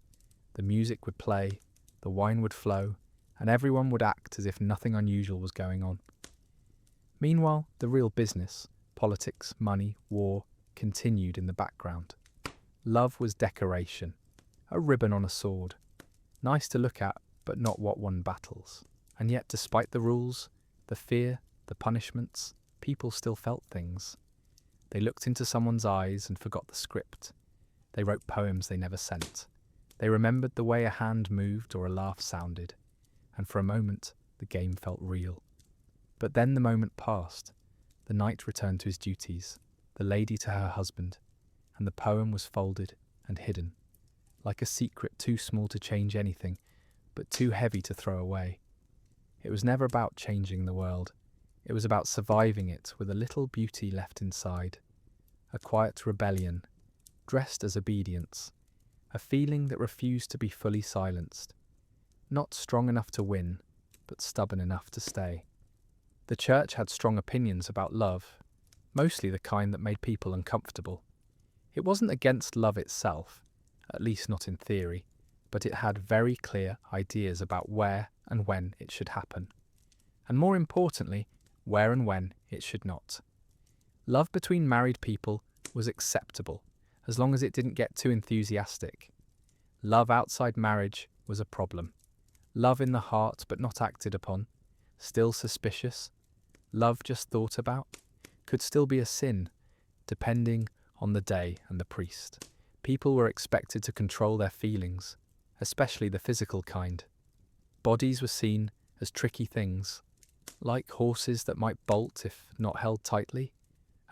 The music would play, the wine would flow, and everyone would act as if nothing unusual was going on. Meanwhile, the real business, politics, money, war, continued in the background. Love was decoration, a ribbon on a sword. Nice to look at, but not what won battles. And yet, despite the rules, the fear, the punishments, people still felt things. They looked into someone's eyes and forgot the script. They wrote poems they never sent. They remembered the way a hand moved or a laugh sounded. And for a moment, the game felt real. But then the moment passed. The knight returned to his duties, the lady to her husband, and the poem was folded and hidden. Like a secret too small to change anything, but too heavy to throw away. It was never about changing the world. It was about surviving it with a little beauty left inside, a quiet rebellion, dressed as obedience, a feeling that refused to be fully silenced, not strong enough to win, but stubborn enough to stay. The church had strong opinions about love, mostly the kind that made people uncomfortable. It wasn't against love itself, at least not in theory, but it had very clear ideas about where and when it should happen, and more importantly, where and when it should not. Love between married people was acceptable, as long as it didn't get too enthusiastic. Love outside marriage was a problem. Love in the heart but not acted upon, still suspicious. Love just thought about, could still be a sin, depending on the day and the priest. People were expected to control their feelings, especially the physical kind. Bodies were seen as tricky things, like horses that might bolt if not held tightly.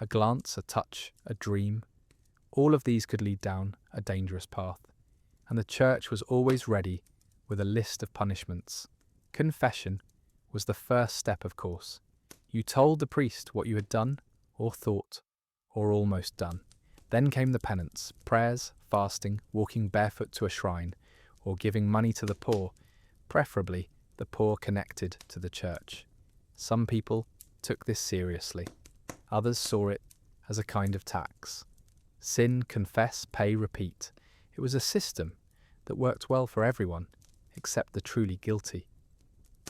A glance, a touch, a dream. All of these could lead down a dangerous path, and the church was always ready with a list of punishments. Confession was the first step, of course. You told the priest what you had done, or thought, or almost done. Then came the penance, prayers, fasting, walking barefoot to a shrine, or giving money to the poor, preferably the poor connected to the church. Some people took this seriously. Others saw it as a kind of tax. Sin, confess, pay, repeat. It was a system that worked well for everyone, except the truly guilty.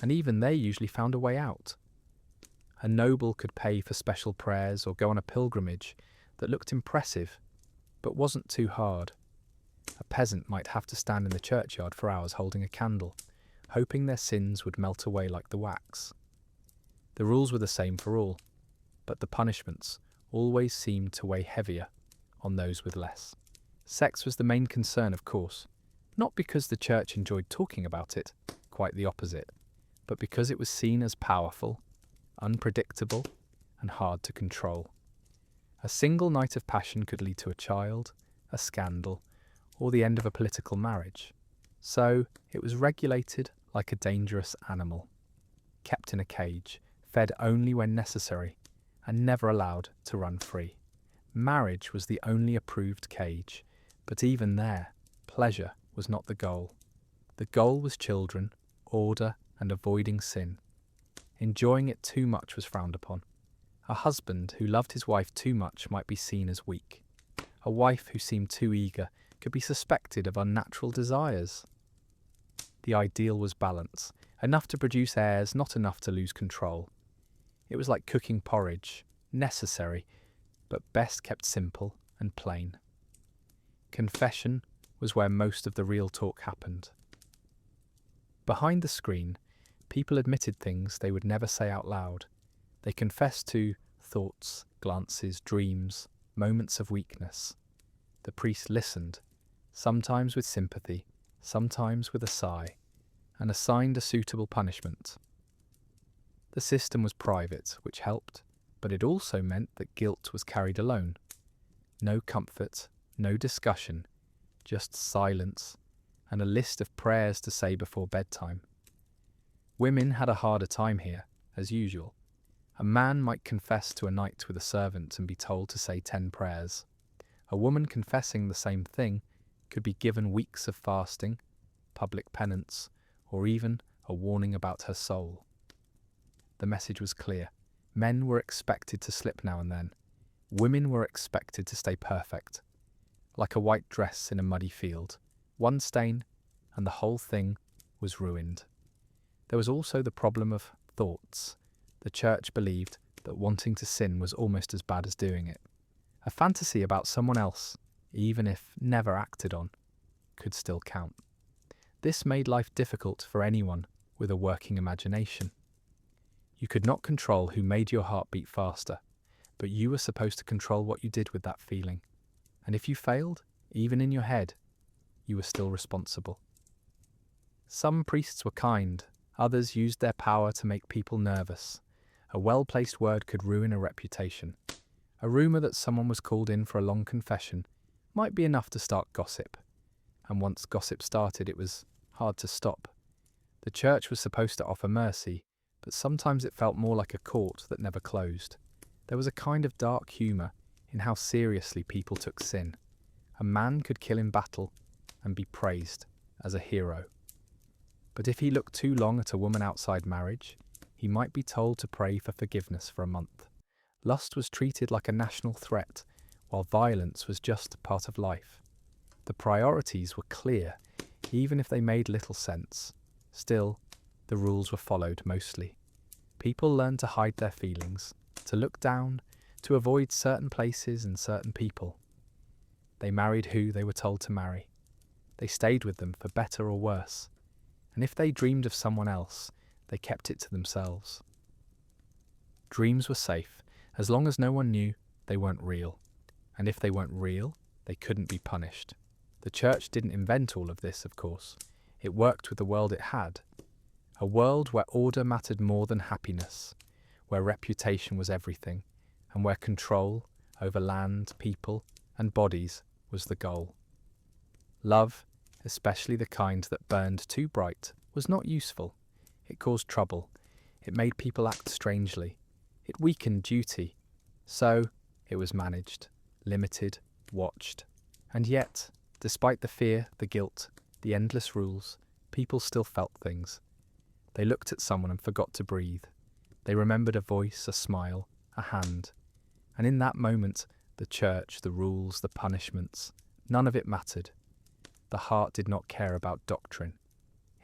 And even they usually found a way out. A noble could pay for special prayers or go on a pilgrimage that looked impressive, but wasn't too hard. A peasant might have to stand in the churchyard for hours holding a candle, hoping their sins would melt away like the wax. The rules were the same for all, but the punishments always seemed to weigh heavier on those with less. Sex was the main concern, of course, not because the church enjoyed talking about it, quite the opposite, but because it was seen as powerful, unpredictable, and hard to control. A single night of passion could lead to a child, a scandal, or the end of a political marriage. So it was regulated like a dangerous animal, kept in a cage, fed only when necessary, and never allowed to run free. Marriage was the only approved cage, but even there, pleasure was not the goal. The goal was children, order, and avoiding sin. Enjoying it too much was frowned upon. A husband who loved his wife too much might be seen as weak. A wife who seemed too eager could be suspected of unnatural desires. The ideal was balance, enough to produce heirs, not enough to lose control. It was like cooking porridge, necessary, but best kept simple and plain. Confession was where most of the real talk happened. Behind the screen, people admitted things they would never say out loud. They confessed to thoughts, glances, dreams, moments of weakness. The priest listened, sometimes with sympathy, sometimes with a sigh, and assigned a suitable punishment. The system was private, which helped, but it also meant that guilt was carried alone. No comfort, no discussion, just silence and a list of prayers to say before bedtime. Women had a harder time here, as usual. A man might confess to a night with a servant and be told to say 10 prayers. A woman confessing the same thing could be given weeks of fasting, public penance, or even a warning about her soul. The message was clear. Men were expected to slip now and then. Women were expected to stay perfect, like a white dress in a muddy field. One stain, and the whole thing was ruined. There was also the problem of thoughts. The church believed that wanting to sin was almost as bad as doing it. A fantasy about someone else, even if never acted on, could still count. This made life difficult for anyone with a working imagination. You could not control who made your heart beat faster, but you were supposed to control what you did with that feeling. And if you failed, even in your head, you were still responsible. Some priests were kind, others used their power to make people nervous. A well-placed word could ruin a reputation. A rumour that someone was called in for a long confession might be enough to start gossip. And once gossip started, it was hard to stop. The church was supposed to offer mercy, but sometimes it felt more like a court that never closed. There was a kind of dark humour in how seriously people took sin. A man could kill in battle and be praised as a hero. But if he looked too long at a woman outside marriage, he might be told to pray for forgiveness for a month. Lust was treated like a national threat, while violence was just part of life. The priorities were clear, even if they made little sense. Still, the rules were followed mostly. People learned to hide their feelings, to look down, to avoid certain places and certain people. They married who they were told to marry. They stayed with them for better or worse. And if they dreamed of someone else, they kept it to themselves. Dreams were safe. As long as no one knew, they weren't real. And if they weren't real, they couldn't be punished. The church didn't invent all of this, of course. It worked with the world it had. A world where order mattered more than happiness, where reputation was everything, and where control over land, people, and bodies was the goal. Love, especially the kind that burned too bright, was not useful. It caused trouble. It made people act strangely. It weakened duty. So, it was managed, limited, watched. And yet, despite the fear, the guilt, the endless rules, people still felt things. They looked at someone and forgot to breathe. They remembered a voice, a smile, a hand. And in that moment, the church, the rules, the punishments, none of it mattered. The heart did not care about doctrine.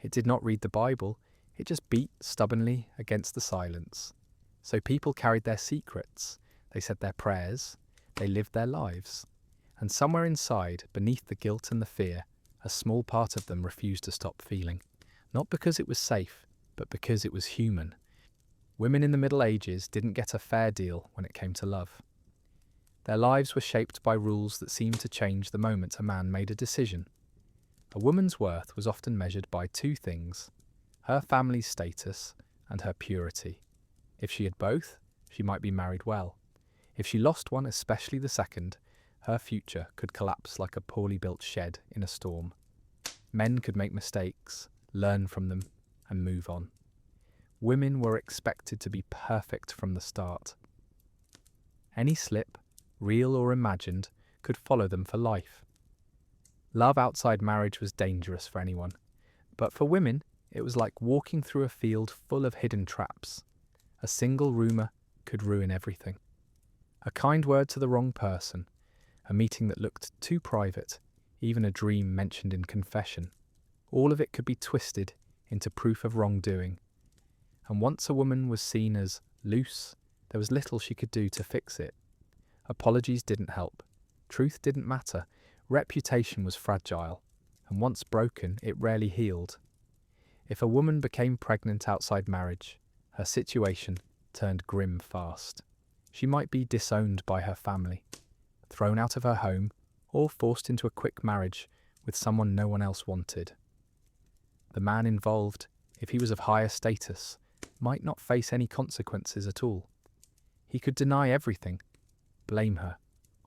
It did not read the Bible. It just beat stubbornly against the silence. So people carried their secrets. They said their prayers. They lived their lives. And somewhere inside, beneath the guilt and the fear, a small part of them refused to stop feeling. Not because it was safe, but because it was human. Women in the Middle Ages didn't get a fair deal when it came to love. Their lives were shaped by rules that seemed to change the moment a man made a decision. A woman's worth was often measured by two things: her family's status and her purity. If she had both, she might be married well. If she lost one, especially the second, her future could collapse like a poorly built shed in a storm. Men could make mistakes, learn from them, and move on. Women were expected to be perfect from the start. Any slip, real or imagined, could follow them for life. Love outside marriage was dangerous for anyone, but for women, it was like walking through a field full of hidden traps. A single rumour could ruin everything. A kind word to the wrong person, a meeting that looked too private, even a dream mentioned in confession. All of it could be twisted into proof of wrongdoing. And once a woman was seen as loose, there was little she could do to fix it. Apologies didn't help. Truth didn't matter. Reputation was fragile, and once broken, it rarely healed. If a woman became pregnant outside marriage, her situation turned grim fast. She might be disowned by her family, thrown out of her home, or forced into a quick marriage with someone no one else wanted. The man involved, if he was of higher status, might not face any consequences at all. He could deny everything, blame her,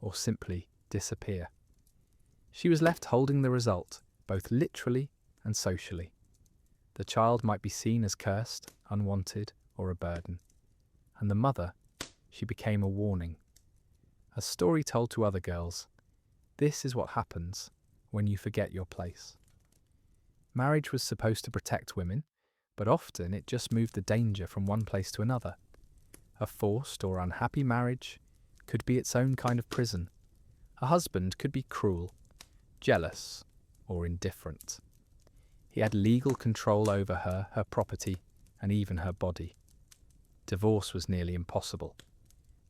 or simply disappear. She was left holding the result, both literally and socially. The child might be seen as cursed, unwanted, or a burden. And the mother, she became a warning. A story told to other girls. This is what happens when you forget your place. Marriage was supposed to protect women, but often it just moved the danger from one place to another. A forced or unhappy marriage could be its own kind of prison. A husband could be cruel, jealous, or indifferent. He had legal control over her, her property, and even her body. Divorce was nearly impossible.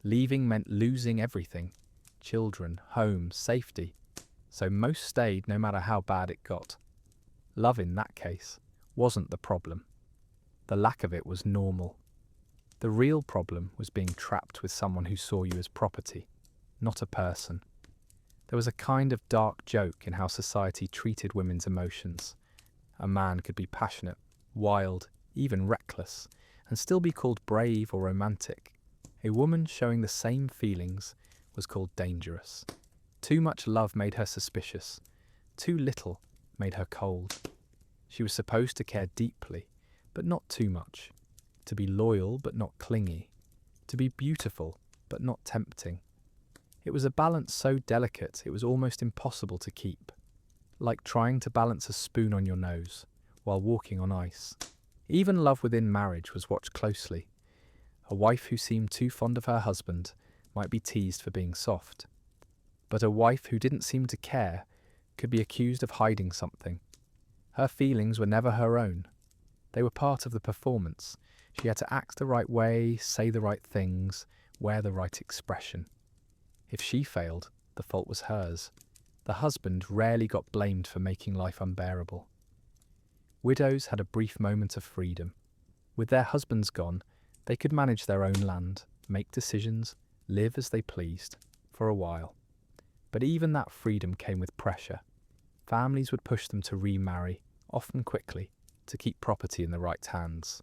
Leaving meant losing everything: children, home, safety. So most stayed no matter how bad it got. Love in that case wasn't the problem. The lack of it was normal. The real problem was being trapped with someone who saw you as property, not a person. There was a kind of dark joke in how society treated women's emotions. A man could be passionate, wild, even reckless, and still be called brave or romantic. A woman showing the same feelings was called dangerous. Too much love made her suspicious. Too little made her cold. She was supposed to care deeply, but not too much, to be loyal but not clingy, to be beautiful but not tempting. It was a balance so delicate it was almost impossible to keep, like trying to balance a spoon on your nose while walking on ice. Even love within marriage was watched closely. A wife who seemed too fond of her husband might be teased for being soft, but a wife who didn't seem to care could be accused of hiding something. Her feelings were never her own. They were part of the performance. She had to act the right way, say the right things, wear the right expression. If she failed, the fault was hers. The husband rarely got blamed for making life unbearable. Widows had a brief moment of freedom. With their husbands gone, they could manage their own land, make decisions, live as they pleased, for a while. But even that freedom came with pressure. Families would push them to remarry, often quickly, to keep property in the right hands.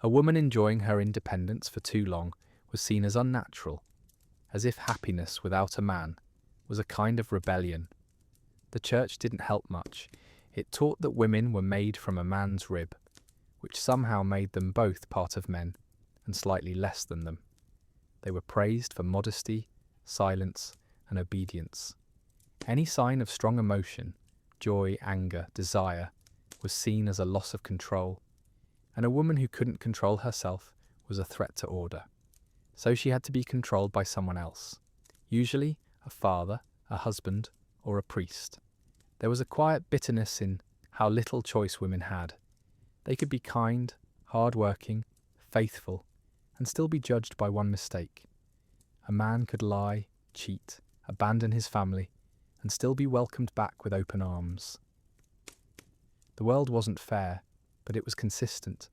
A woman enjoying her independence for too long was seen as unnatural, as if happiness without a man was a kind of rebellion. The church didn't help much. It taught that women were made from a man's rib, which somehow made them both part of men and slightly less than them. They were praised for modesty, silence, and obedience. Any sign of strong emotion, joy, anger, desire, was seen as a loss of control, and a woman who couldn't control herself was a threat to order. So she had to be controlled by someone else, usually a father, a husband, or a priest. There was a quiet bitterness in how little choice women had. They could be kind, hard-working, faithful, and still be judged by one mistake. A man could lie, cheat, abandon his family, and still be welcomed back with open arms. The world wasn't fair, but it was consistent.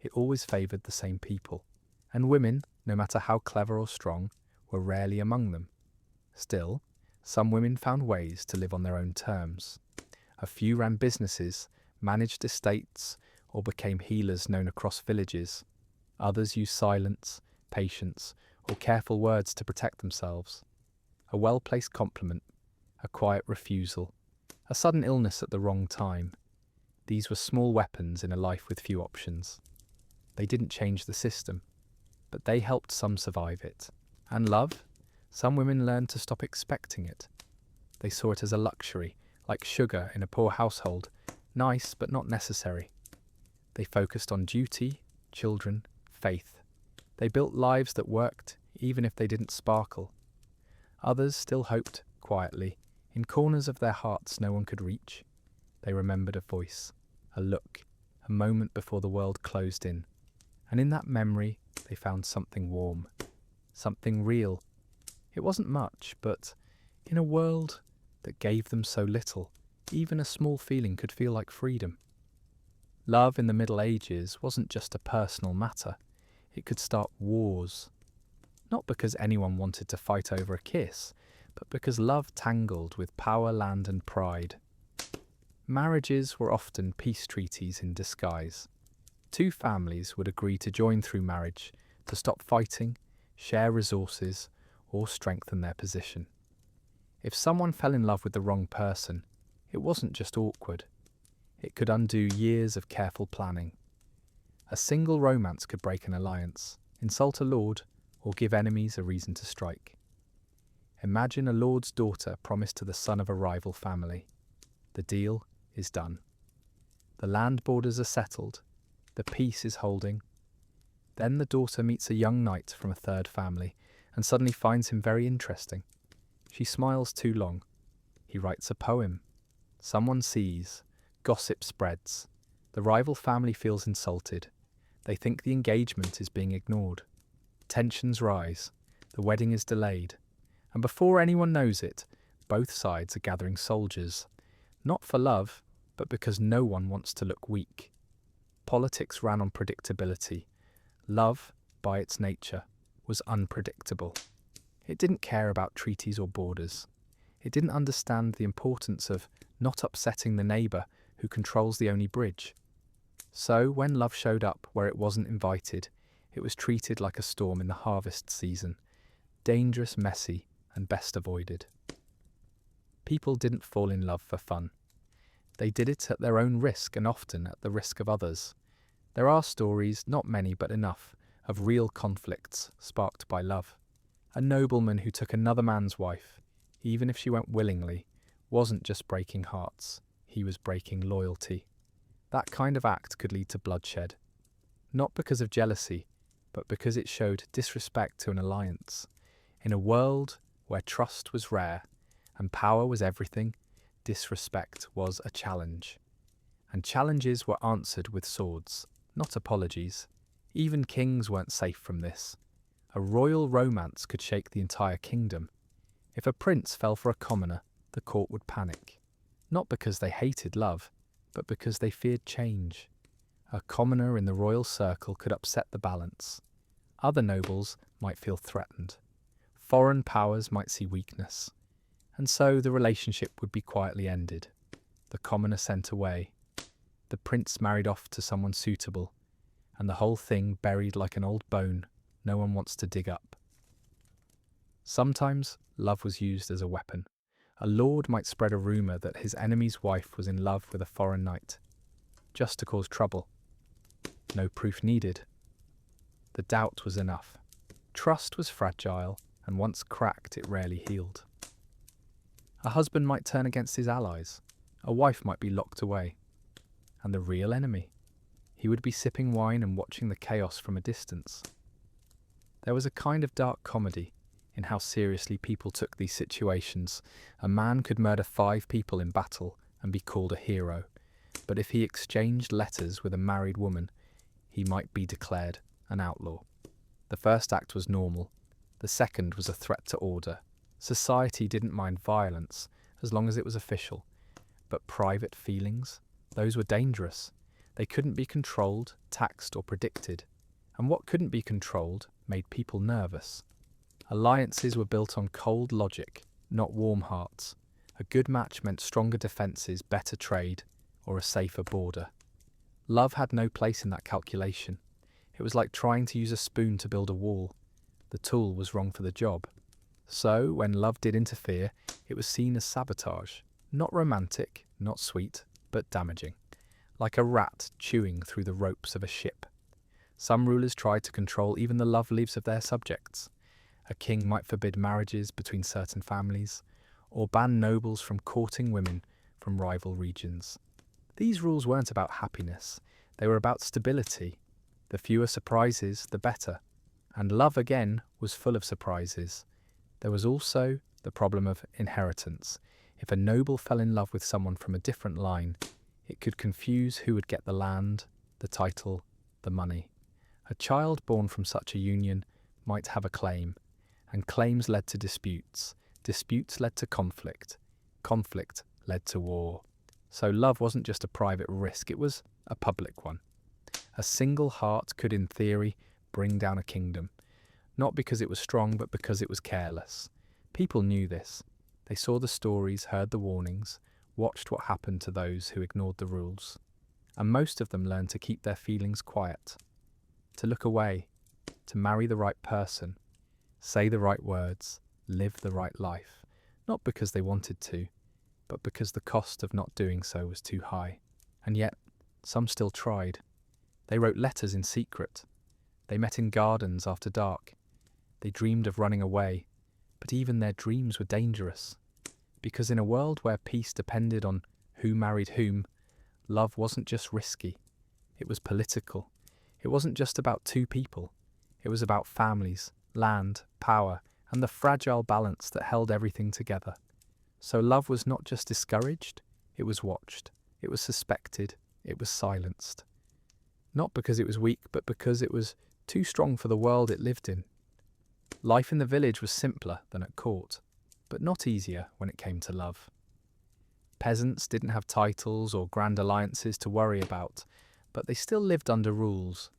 It always favoured the same people, and women, no matter how clever or strong, were rarely among them. Still, some women found ways to live on their own terms. A few ran businesses, managed estates, or became healers known across villages. Others used silence, patience, or careful words to protect themselves. A well-placed compliment, a quiet refusal, a sudden illness at the wrong time. These were small weapons in a life with few options. They didn't change the system, but they helped some survive it. And love? Some women learned to stop expecting it. They saw it as a luxury, like sugar in a poor household, nice but not necessary. They focused on duty, children, faith. They built lives that worked, even if they didn't sparkle. Others still hoped, quietly, in corners of their hearts no one could reach. They remembered a voice, a look, a moment before the world closed in. And in that memory, they found something warm, something real. It wasn't much, but in a world that gave them so little, even a small feeling could feel like freedom. Love in the Middle Ages wasn't just a personal matter. It could start wars. Not because anyone wanted to fight over a kiss, but because love tangled with power, land, and pride. Marriages were often peace treaties in disguise. Two families would agree to join through marriage to stop fighting, share resources, or strengthen their position. If someone fell in love with the wrong person, it wasn't just awkward. It could undo years of careful planning. A single romance could break an alliance, insult a lord, or give enemies a reason to strike. Imagine a lord's daughter promised to the son of a rival family. The deal is done. The land borders are settled. The peace is holding. Then the daughter meets a young knight from a third family and suddenly finds him very interesting. She smiles too long. He writes a poem. Someone sees. Gossip spreads. The rival family feels insulted. They think the engagement is being ignored. Tensions rise. The wedding is delayed. And before anyone knows it, both sides are gathering soldiers. Not for love, but because no one wants to look weak. Politics ran on predictability. Love, by its nature, was unpredictable. It didn't care about treaties or borders. It didn't understand the importance of not upsetting the neighbour who controls the only bridge. So when love showed up where it wasn't invited, it was treated like a storm in the harvest season, dangerous, messy, and best avoided. People didn't fall in love for fun. They did it at their own risk and often at the risk of others. There are stories, not many but enough, of real conflicts sparked by love. A nobleman who took another man's wife, even if she went willingly, wasn't just breaking hearts, he was breaking loyalty. That kind of act could lead to bloodshed. Not because of jealousy, but because it showed disrespect to an alliance. In a world where trust was rare and power was everything, disrespect was a challenge. And challenges were answered with swords, not apologies. Even kings weren't safe from this. A royal romance could shake the entire kingdom. If a prince fell for a commoner, the court would panic. Not because they hated love, but because they feared change. A commoner in the royal circle could upset the balance. Other nobles might feel threatened. Foreign powers might see weakness. And so the relationship would be quietly ended. The commoner sent away. The prince married off to someone suitable. And the whole thing buried like an old bone no one wants to dig up. Sometimes love was used as a weapon. A lord might spread a rumour that his enemy's wife was in love with a foreign knight, just to cause trouble. No proof needed. The doubt was enough. Trust was fragile, and once cracked, it rarely healed. A husband might turn against his allies. A wife might be locked away. And the real enemy? He would be sipping wine and watching the chaos from a distance. There was a kind of dark comedy in how seriously people took these situations. A man could murder 5 people in battle and be called a hero, but if he exchanged letters with a married woman, he might be declared an outlaw. The first act was normal. The second was a threat to order. Society didn't mind violence as long as it was official. But private feelings? Those were dangerous. They couldn't be controlled, taxed, or predicted. And what couldn't be controlled made people nervous. Alliances were built on cold logic, not warm hearts. A good match meant stronger defences, better trade, or a safer border. Love had no place in that calculation. It was like trying to use a spoon to build a wall. The tool was wrong for the job. So, when love did interfere, it was seen as sabotage. Not romantic, not sweet, but damaging. Like a rat chewing through the ropes of a ship. Some rulers tried to control even the love lives of their subjects. A king might forbid marriages between certain families, or ban nobles from courting women from rival regions. These rules weren't about happiness, they were about stability. The fewer surprises, the better. And love, again, was full of surprises. There was also the problem of inheritance. If a noble fell in love with someone from a different line, it could confuse who would get the land, the title, the money. A child born from such a union might have a claim, and claims led to disputes. Disputes led to conflict. Conflict led to war. So love wasn't just a private risk, it was a public one. A single heart could, in theory, bring down a kingdom. Not because it was strong, but because it was careless. People knew this. They saw the stories, heard the warnings, watched what happened to those who ignored the rules. And most of them learned to keep their feelings quiet. To look away. To marry the right person. Say the right words. Live the right life. Not because they wanted to, but because the cost of not doing so was too high. And yet, some still tried. They wrote letters in secret. They met in gardens after dark. They dreamed of running away, but even their dreams were dangerous. Because in a world where peace depended on who married whom, love wasn't just risky. It was political. It wasn't just about 2 people. It was about families, land, power, and the fragile balance that held everything together. So love was not just discouraged, it was watched, it was suspected, it was silenced. Not because it was weak, but because it was too strong for the world it lived in. Life in the village was simpler than at court, but not easier when it came to love. Peasants didn't have titles or grand alliances to worry about, but they still lived under rules.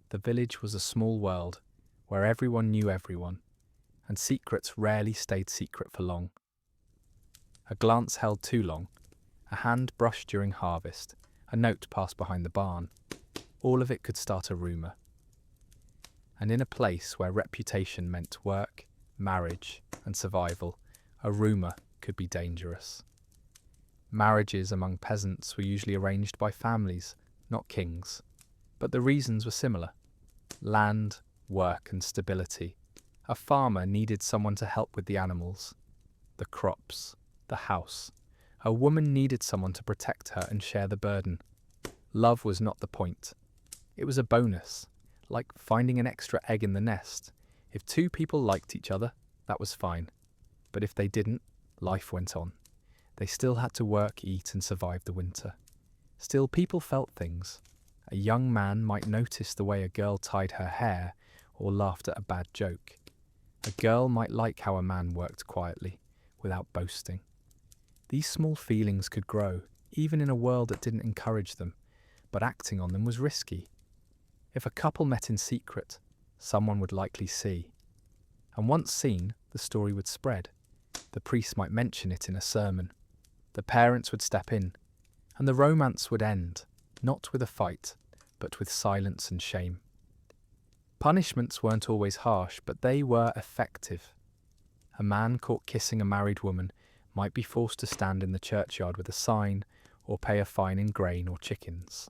The village was a small world, where everyone knew everyone, and secrets rarely stayed secret for long. A glance held too long, a hand brushed during harvest, a note passed behind the barn. All of it could start a rumour. And in a place where reputation meant work, marriage, and survival, a rumour could be dangerous. Marriages among peasants were usually arranged by families, not kings. But the reasons were similar. Land, work and stability. A farmer needed someone to help with the animals, the crops, the house. A woman needed someone to protect her and share the burden. Love was not the point. It was a bonus, like finding an extra egg in the nest. If two people liked each other, that was fine. But if they didn't, life went on. They still had to work, eat and survive the winter. Still, people felt things. A young man might notice the way a girl tied her hair or laughed at a bad joke. A girl might like how a man worked quietly, without boasting. These small feelings could grow, even in a world that didn't encourage them, but acting on them was risky. If a couple met in secret, someone would likely see. And once seen, the story would spread. The priest might mention it in a sermon. The parents would step in, and the romance would end, not with a fight, but with silence and shame. Punishments weren't always harsh, but they were effective. A man caught kissing a married woman might be forced to stand in the churchyard with a sign or pay a fine in grain or chickens.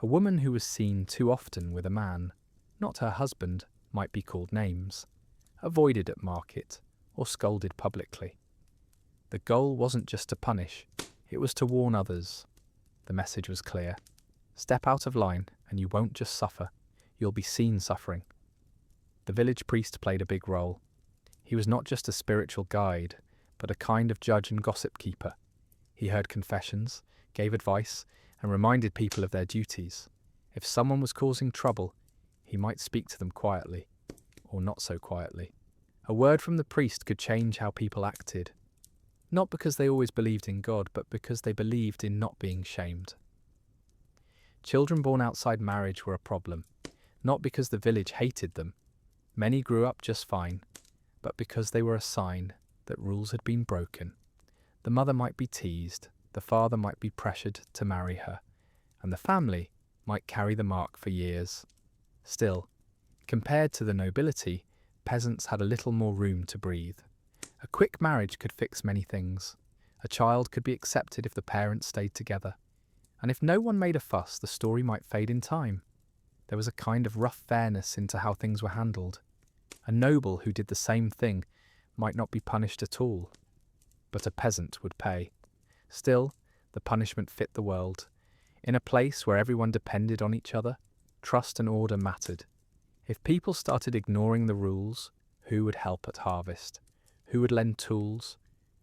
A woman who was seen too often with a man, not her husband, might be called names, avoided at market, or scolded publicly. The goal wasn't just to punish, it was to warn others. The message was clear. Step out of line and you won't just suffer, you'll be seen suffering. The village priest played a big role. He was not just a spiritual guide, but a kind of judge and gossip keeper. He heard confessions, gave advice, and reminded people of their duties. If someone was causing trouble, he might speak to them quietly, or not so quietly. A word from the priest could change how people acted, not because they always believed in God, but because they believed in not being shamed. Children born outside marriage were a problem, not because the village hated them. Many grew up just fine, but because they were a sign that rules had been broken. The mother might be teased, the father might be pressured to marry her, and the family might carry the mark for years. Still, compared to the nobility, peasants had a little more room to breathe. A quick marriage could fix many things. A child could be accepted if the parents stayed together. And if no one made a fuss, the story might fade in time. There was a kind of rough fairness into how things were handled. A noble who did the same thing might not be punished at all, but a peasant would pay. Still, the punishment fit the world. In a place where everyone depended on each other, trust and order mattered. If people started ignoring the rules, who would help at harvest? Who would lend tools?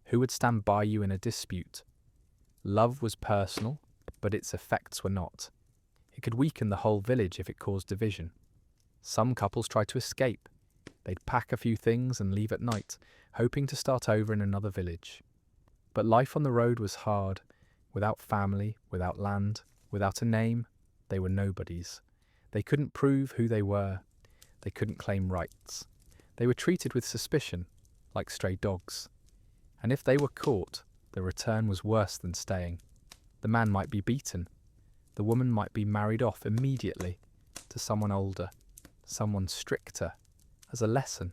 Who would stand by you in a dispute? Love was personal, but its effects were not. It could weaken the whole village if it caused division. Some couples tried to escape. They'd pack a few things and leave at night, hoping to start over in another village. But life on the road was hard. Without family, without land, without a name, they were nobodies. They couldn't prove who they were. They couldn't claim rights. They were treated with suspicion, like stray dogs. And if they were caught, the return was worse than staying. The man might be beaten. The woman might be married off immediately to someone older, someone stricter, as a lesson.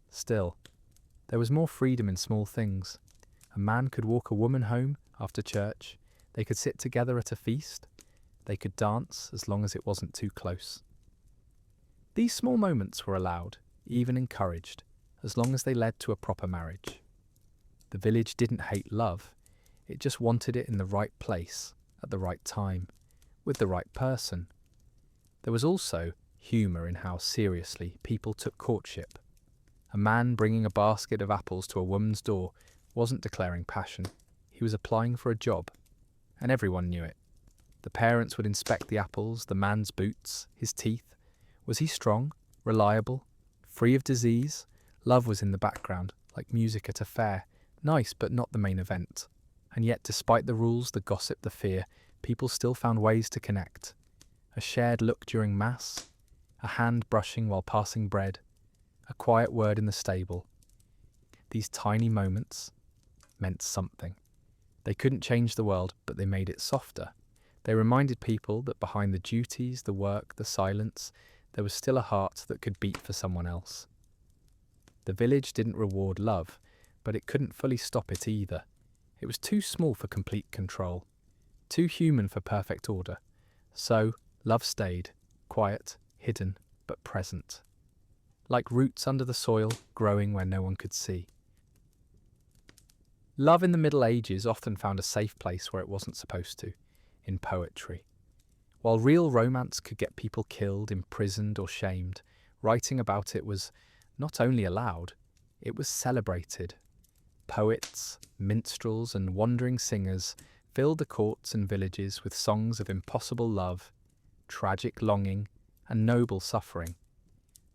Still, there was more freedom in small things. A man could walk a woman home after church. They could sit together at a feast. They could dance as long as it wasn't too close. These small moments were allowed, even encouraged, as long as they led to a proper marriage. The village didn't hate love, it just wanted it in the right place, at the right time, with the right person. There was also humour in how seriously people took courtship. A man bringing a basket of apples to a woman's door wasn't declaring passion, he was applying for a job, and everyone knew it. The parents would inspect the apples, the man's boots, his teeth. Was he strong, reliable, free of disease? Love was in the background, like music at a fair, nice but not the main event. And yet, despite the rules, the gossip, the fear, people still found ways to connect. A shared look during mass, a hand brushing while passing bread, a quiet word in the stable. These tiny moments meant something. They couldn't change the world, but they made it softer. They reminded people that behind the duties, the work, the silence, there was still a heart that could beat for someone else. The village didn't reward love, but it couldn't fully stop it either. It was too small for complete control, too human for perfect order. So, love stayed, quiet, hidden, but present. Like roots under the soil, growing where no one could see. Love in the Middle Ages often found a safe place where it wasn't supposed to, in poetry. While real romance could get people killed, imprisoned or shamed, writing about it was not only allowed, it was celebrated. Poets, minstrels and wandering singers filled the courts and villages with songs of impossible love, tragic longing and noble suffering.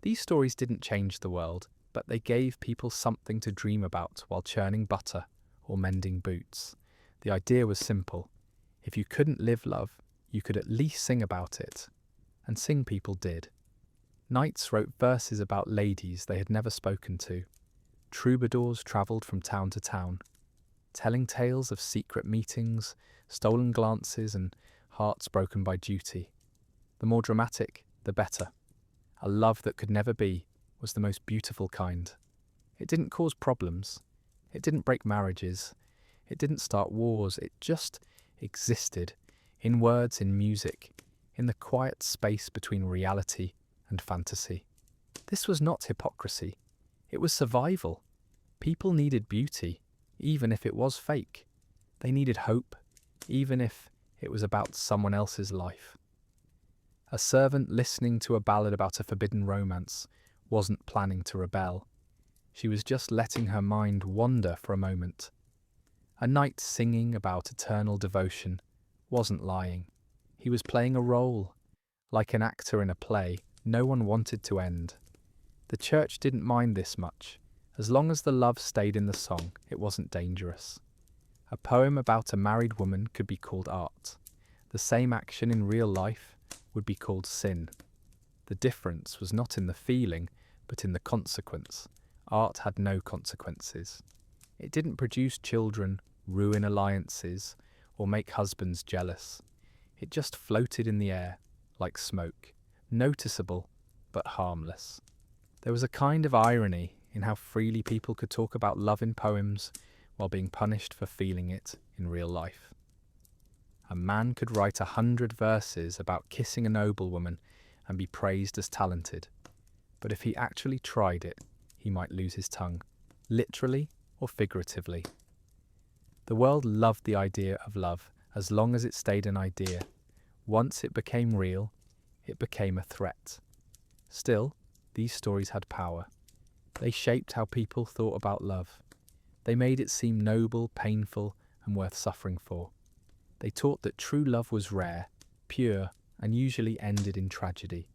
These stories didn't change the world, but they gave people something to dream about while churning butter or mending boots. The idea was simple. If you couldn't live love, you could at least sing about it. And sing people did. Knights wrote verses about ladies they had never spoken to. Troubadours travelled from town to town, telling tales of secret meetings, stolen glances and hearts broken by duty. The more dramatic, the better. A love that could never be was the most beautiful kind. It didn't cause problems. It didn't break marriages. It didn't start wars. It just existed, in words, in music, in the quiet space between reality and fantasy. This was not hypocrisy. It was survival. People needed beauty, even if it was fake. They needed hope, even if it was about someone else's life. A servant listening to a ballad about a forbidden romance wasn't planning to rebel. She was just letting her mind wander for a moment. A knight singing about eternal devotion wasn't lying. He was playing a role. Like an actor in a play, no one wanted to end. The church didn't mind this much. As long as the love stayed in the song, it wasn't dangerous. A poem about a married woman could be called art. The same action in real life would be called sin. The difference was not in the feeling, but in the consequence. Art had no consequences. It didn't produce children, ruin alliances, or make husbands jealous. It just floated in the air, like smoke, noticeable, but harmless. There was a kind of irony in how freely people could talk about love in poems while being punished for feeling it in real life. A man could write 100 verses about kissing a noblewoman and be praised as talented, but if he actually tried it, he might lose his tongue, literally or figuratively. The world loved the idea of love as long as it stayed an idea. Once it became real, it became a threat. Still, these stories had power. They shaped how people thought about love. They made it seem noble, painful, and worth suffering for. They taught that true love was rare, pure, and usually ended in tragedy.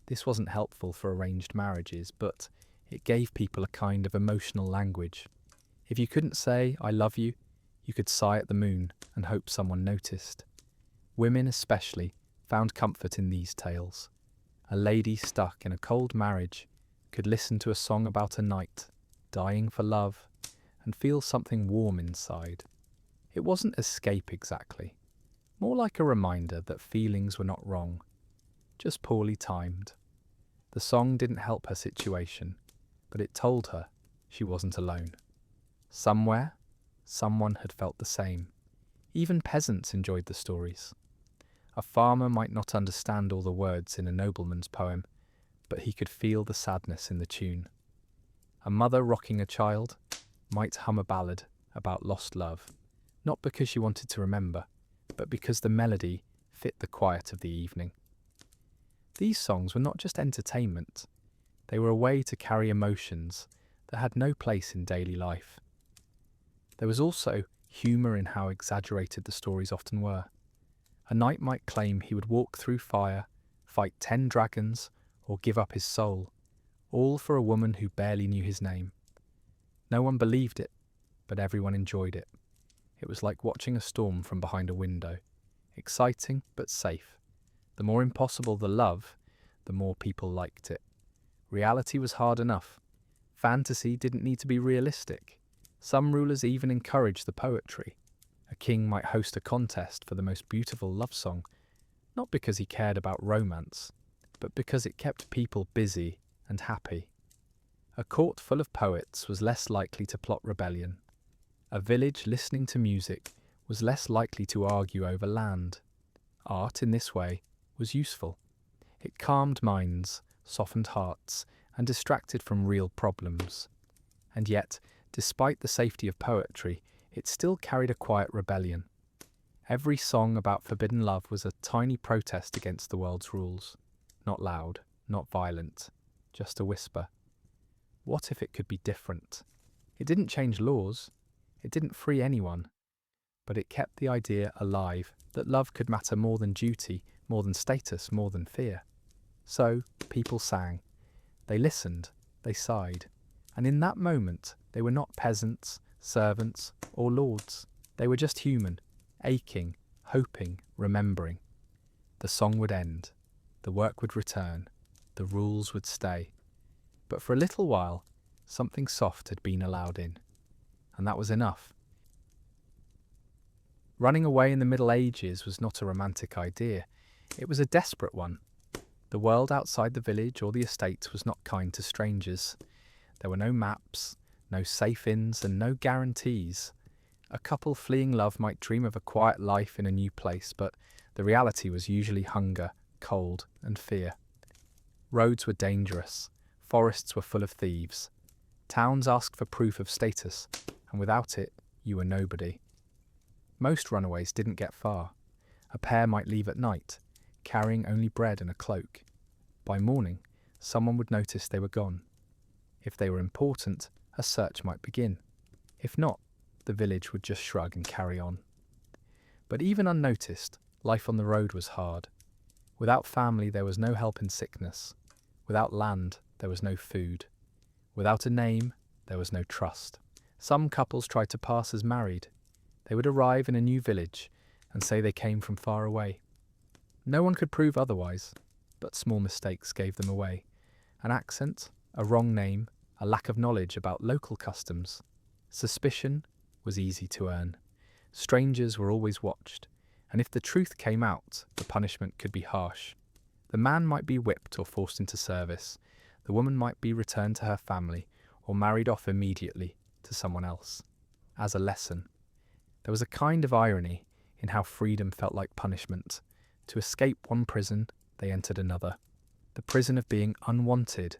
This wasn't helpful for arranged marriages, but it gave people a kind of emotional language. If you couldn't say, "I love you," you could sigh at the moon and hope someone noticed. Women especially found comfort in these tales. A lady stuck in a cold marriage could listen to a song about a knight dying for love and feel something warm inside. It wasn't escape exactly, more like a reminder that feelings were not wrong, just poorly timed. The song didn't help her situation, but it told her she wasn't alone. Somewhere, someone had felt the same. Even peasants enjoyed the stories. A farmer might not understand all the words in a nobleman's poem, but he could feel the sadness in the tune. A mother rocking a child might hum a ballad about lost love, not because she wanted to remember, but because the melody fit the quiet of the evening. These songs were not just entertainment, they were a way to carry emotions that had no place in daily life. There was also humour in how exaggerated the stories often were. A knight might claim he would walk through fire, fight 10 dragons, or give up his soul, all for a woman who barely knew his name. No one believed it, but everyone enjoyed it. It was like watching a storm from behind a window, exciting but safe. The more impossible the love, the more people liked it. Reality was hard enough. Fantasy didn't need to be realistic. Some rulers even encouraged the poetry. A king might host a contest for the most beautiful love song, not because he cared about romance, but because it kept people busy and happy. A court full of poets was less likely to plot rebellion. A village listening to music was less likely to argue over land. Art, in this way, was useful. It calmed minds, softened hearts, and distracted from real problems. And yet, despite the safety of poetry, it still carried a quiet rebellion. Every song about forbidden love was a tiny protest against the world's rules. Not loud, not violent, just a whisper. What if it could be different? It didn't change laws. It didn't free anyone. But it kept the idea alive that love could matter more than duty, more than status, more than fear. So, people sang. They listened, they sighed. And in that moment, they were not peasants, servants, or lords. They were just human, aching, hoping, remembering. The song would end. The work would return. The rules would stay. But for a little while, something soft had been allowed in. And that was enough. Running away in the Middle Ages was not a romantic idea. It was a desperate one. The world outside the village or the estate was not kind to strangers. There were no maps, no safe inns, and no guarantees. A couple fleeing love might dream of a quiet life in a new place, but the reality was usually hunger, cold, and fear. Roads were dangerous. Forests were full of thieves. Towns asked for proof of status, and without it, you were nobody. Most runaways didn't get far. A pair might leave at night, carrying only bread and a cloak. By morning, someone would notice they were gone. If they were important, a search might begin. If not, the village would just shrug and carry on. But even unnoticed, life on the road was hard. Without family, there was no help in sickness. Without land, there was no food. Without a name, there was no trust. Some couples tried to pass as married. They would arrive in a new village and say they came from far away. No one could prove otherwise, but small mistakes gave them away. An accent, a wrong name, a lack of knowledge about local customs. Suspicion was easy to earn. Strangers were always watched, and if the truth came out, the punishment could be harsh. The man might be whipped or forced into service. The woman might be returned to her family or married off immediately to someone else. As a lesson, there was a kind of irony in how freedom felt like punishment. To escape one prison, they entered another. The prison of being unwanted.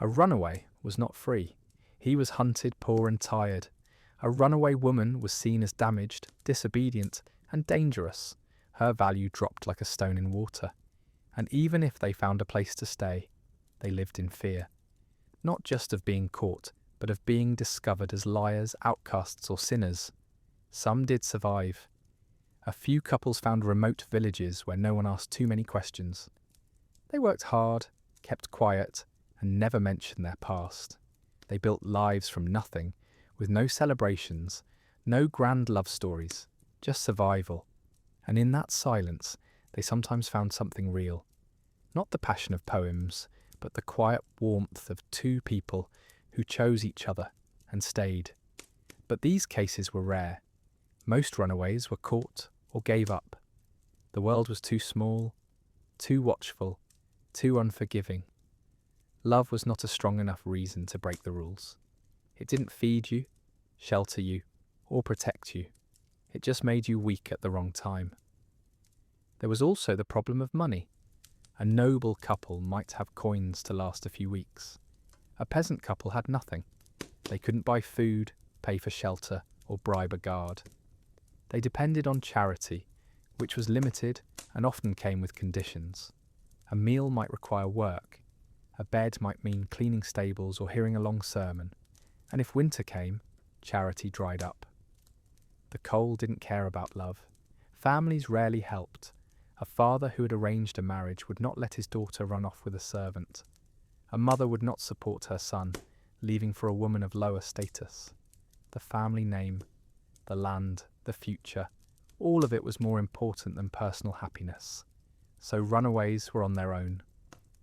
A runaway was not free. He was hunted, poor and tired. A runaway woman was seen as damaged, disobedient, and dangerous. Her value dropped like a stone in water. And even if they found a place to stay, they lived in fear. Not just of being caught, but of being discovered as liars, outcasts, or sinners. Some did survive. A few couples found remote villages where no one asked too many questions. They worked hard, kept quiet, and never mentioned their past. They built lives from nothing, with no celebrations, no grand love stories, just survival. And in that silence, they sometimes found something real. Not the passion of poems, but the quiet warmth of two people who chose each other and stayed. But these cases were rare. Most runaways were caught or gave up. The world was too small, too watchful, too unforgiving. Love was not a strong enough reason to break the rules. It didn't feed you, shelter you, or protect you. It just made you weak at the wrong time. There was also the problem of money. A noble couple might have coins to last a few weeks. A peasant couple had nothing. They couldn't buy food, pay for shelter, or bribe a guard. They depended on charity, which was limited and often came with conditions. A meal might require work. A bed might mean cleaning stables or hearing a long sermon. And if winter came, charity dried up. The coal didn't care about love. Families rarely helped. A father who had arranged a marriage would not let his daughter run off with a servant. A mother would not support her son, leaving for a woman of lower status. The family name, the land, the future, all of it was more important than personal happiness. So runaways were on their own.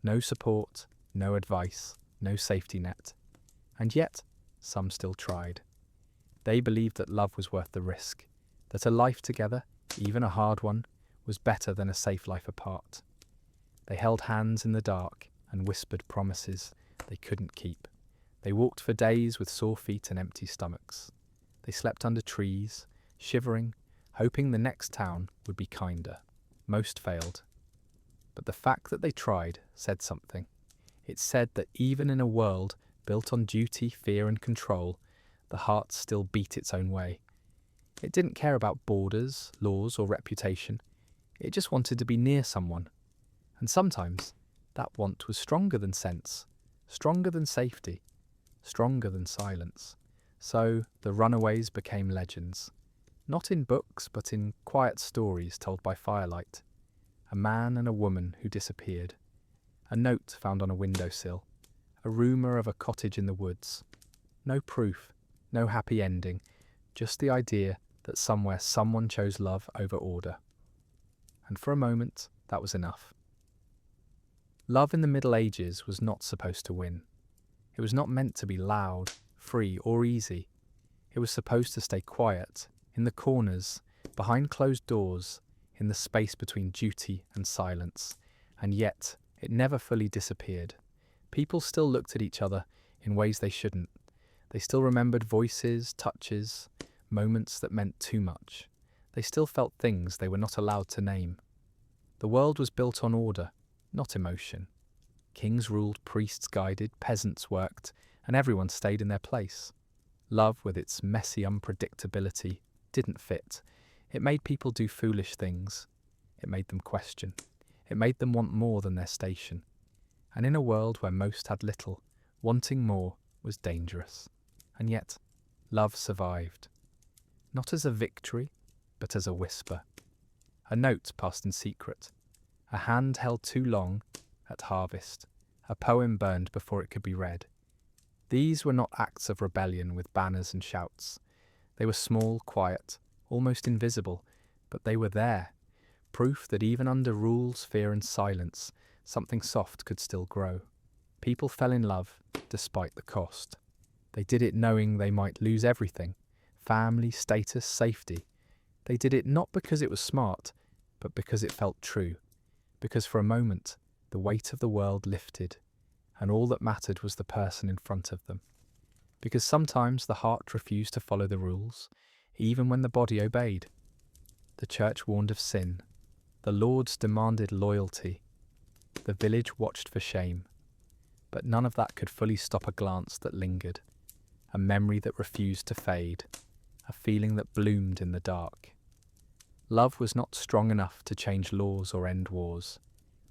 No support, no advice, no safety net. And yet, some still tried. They believed that love was worth the risk, that a life together, even a hard one, was better than a safe life apart. They held hands in the dark and whispered promises they couldn't keep. They walked for days with sore feet and empty stomachs. They slept under trees, shivering, hoping the next town would be kinder. Most failed. But the fact that they tried said something. It said that even in a world built on duty, fear and control, the heart still beat its own way. It didn't care about borders, laws or reputation. It just wanted to be near someone. And sometimes that want was stronger than sense, stronger than safety, stronger than silence. So the runaways became legends. Not in books, but in quiet stories told by firelight. A man and a woman who disappeared. A note found on a windowsill. A rumour of a cottage in the woods. No proof, no happy ending, just the idea that somewhere someone chose love over order. And for a moment, that was enough. Love in the Middle Ages was not supposed to win. It was not meant to be loud, free, or easy. It was supposed to stay quiet, in the corners, behind closed doors, in the space between duty and silence. And yet, it never fully disappeared. People still looked at each other in ways they shouldn't. They still remembered voices, touches, moments that meant too much. They still felt things they were not allowed to name. The world was built on order, not emotion. Kings ruled, priests guided, peasants worked, and everyone stayed in their place. Love, with its messy unpredictability, didn't fit. It made people do foolish things. It made them question. It made them want more than their station. And in a world where most had little, wanting more was dangerous. And yet, love survived. Not as a victory, but as a whisper. A note passed in secret. A hand held too long at harvest. A poem burned before it could be read. These were not acts of rebellion with banners and shouts. They were small, quiet, almost invisible, but they were there. Proof that even under rules, fear and silence, something soft could still grow. People fell in love, despite the cost. They did it knowing they might lose everything. Family, status, safety. They did it not because it was smart, but because it felt true. Because for a moment, the weight of the world lifted, and all that mattered was the person in front of them. Because sometimes the heart refused to follow the rules, even when the body obeyed. The church warned of sin. The lords demanded loyalty. The village watched for shame. But none of that could fully stop a glance that lingered, a memory that refused to fade, a feeling that bloomed in the dark. Love was not strong enough to change laws or end wars,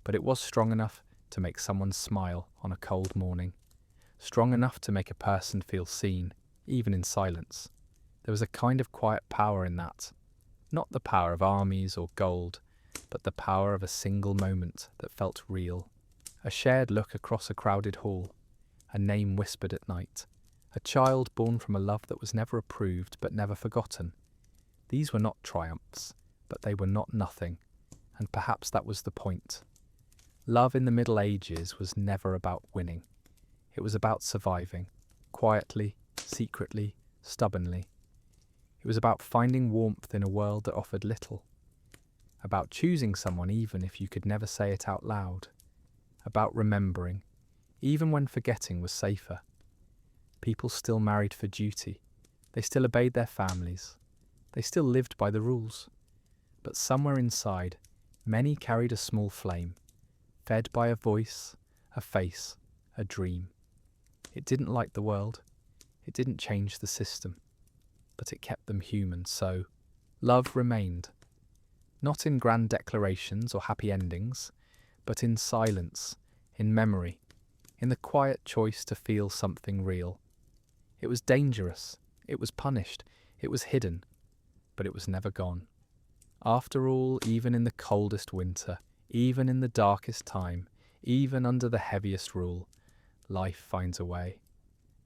but it was strong enough to make someone smile on a cold morning, strong enough to make a person feel seen, even in silence. There was a kind of quiet power in that, not the power of armies or gold, but the power of a single moment that felt real. A shared look across a crowded hall, a name whispered at night, a child born from a love that was never approved but never forgotten. These were not triumphs, but they were not nothing, and perhaps that was the point. Love in the Middle Ages was never about winning. It was about surviving, quietly, secretly, stubbornly. It was about finding warmth in a world that offered little. About choosing someone even if you could never say it out loud. About remembering, even when forgetting was safer. People still married for duty. They still obeyed their families. They still lived by the rules. But somewhere inside, many carried a small flame, fed by a voice, a face, a dream. It didn't light the world. It didn't change the system. But it kept them human, so love remained. Not in grand declarations or happy endings, but in silence, in memory, in the quiet choice to feel something real. It was dangerous, it was punished, it was hidden, but it was never gone. After all, even in the coldest winter, even in the darkest time, even under the heaviest rule, life finds a way.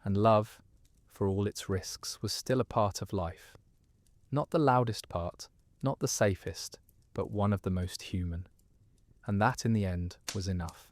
And love, for all its risks, was still a part of life. Not the loudest part, not the safest, but one of the most human. And that, in the end, was enough.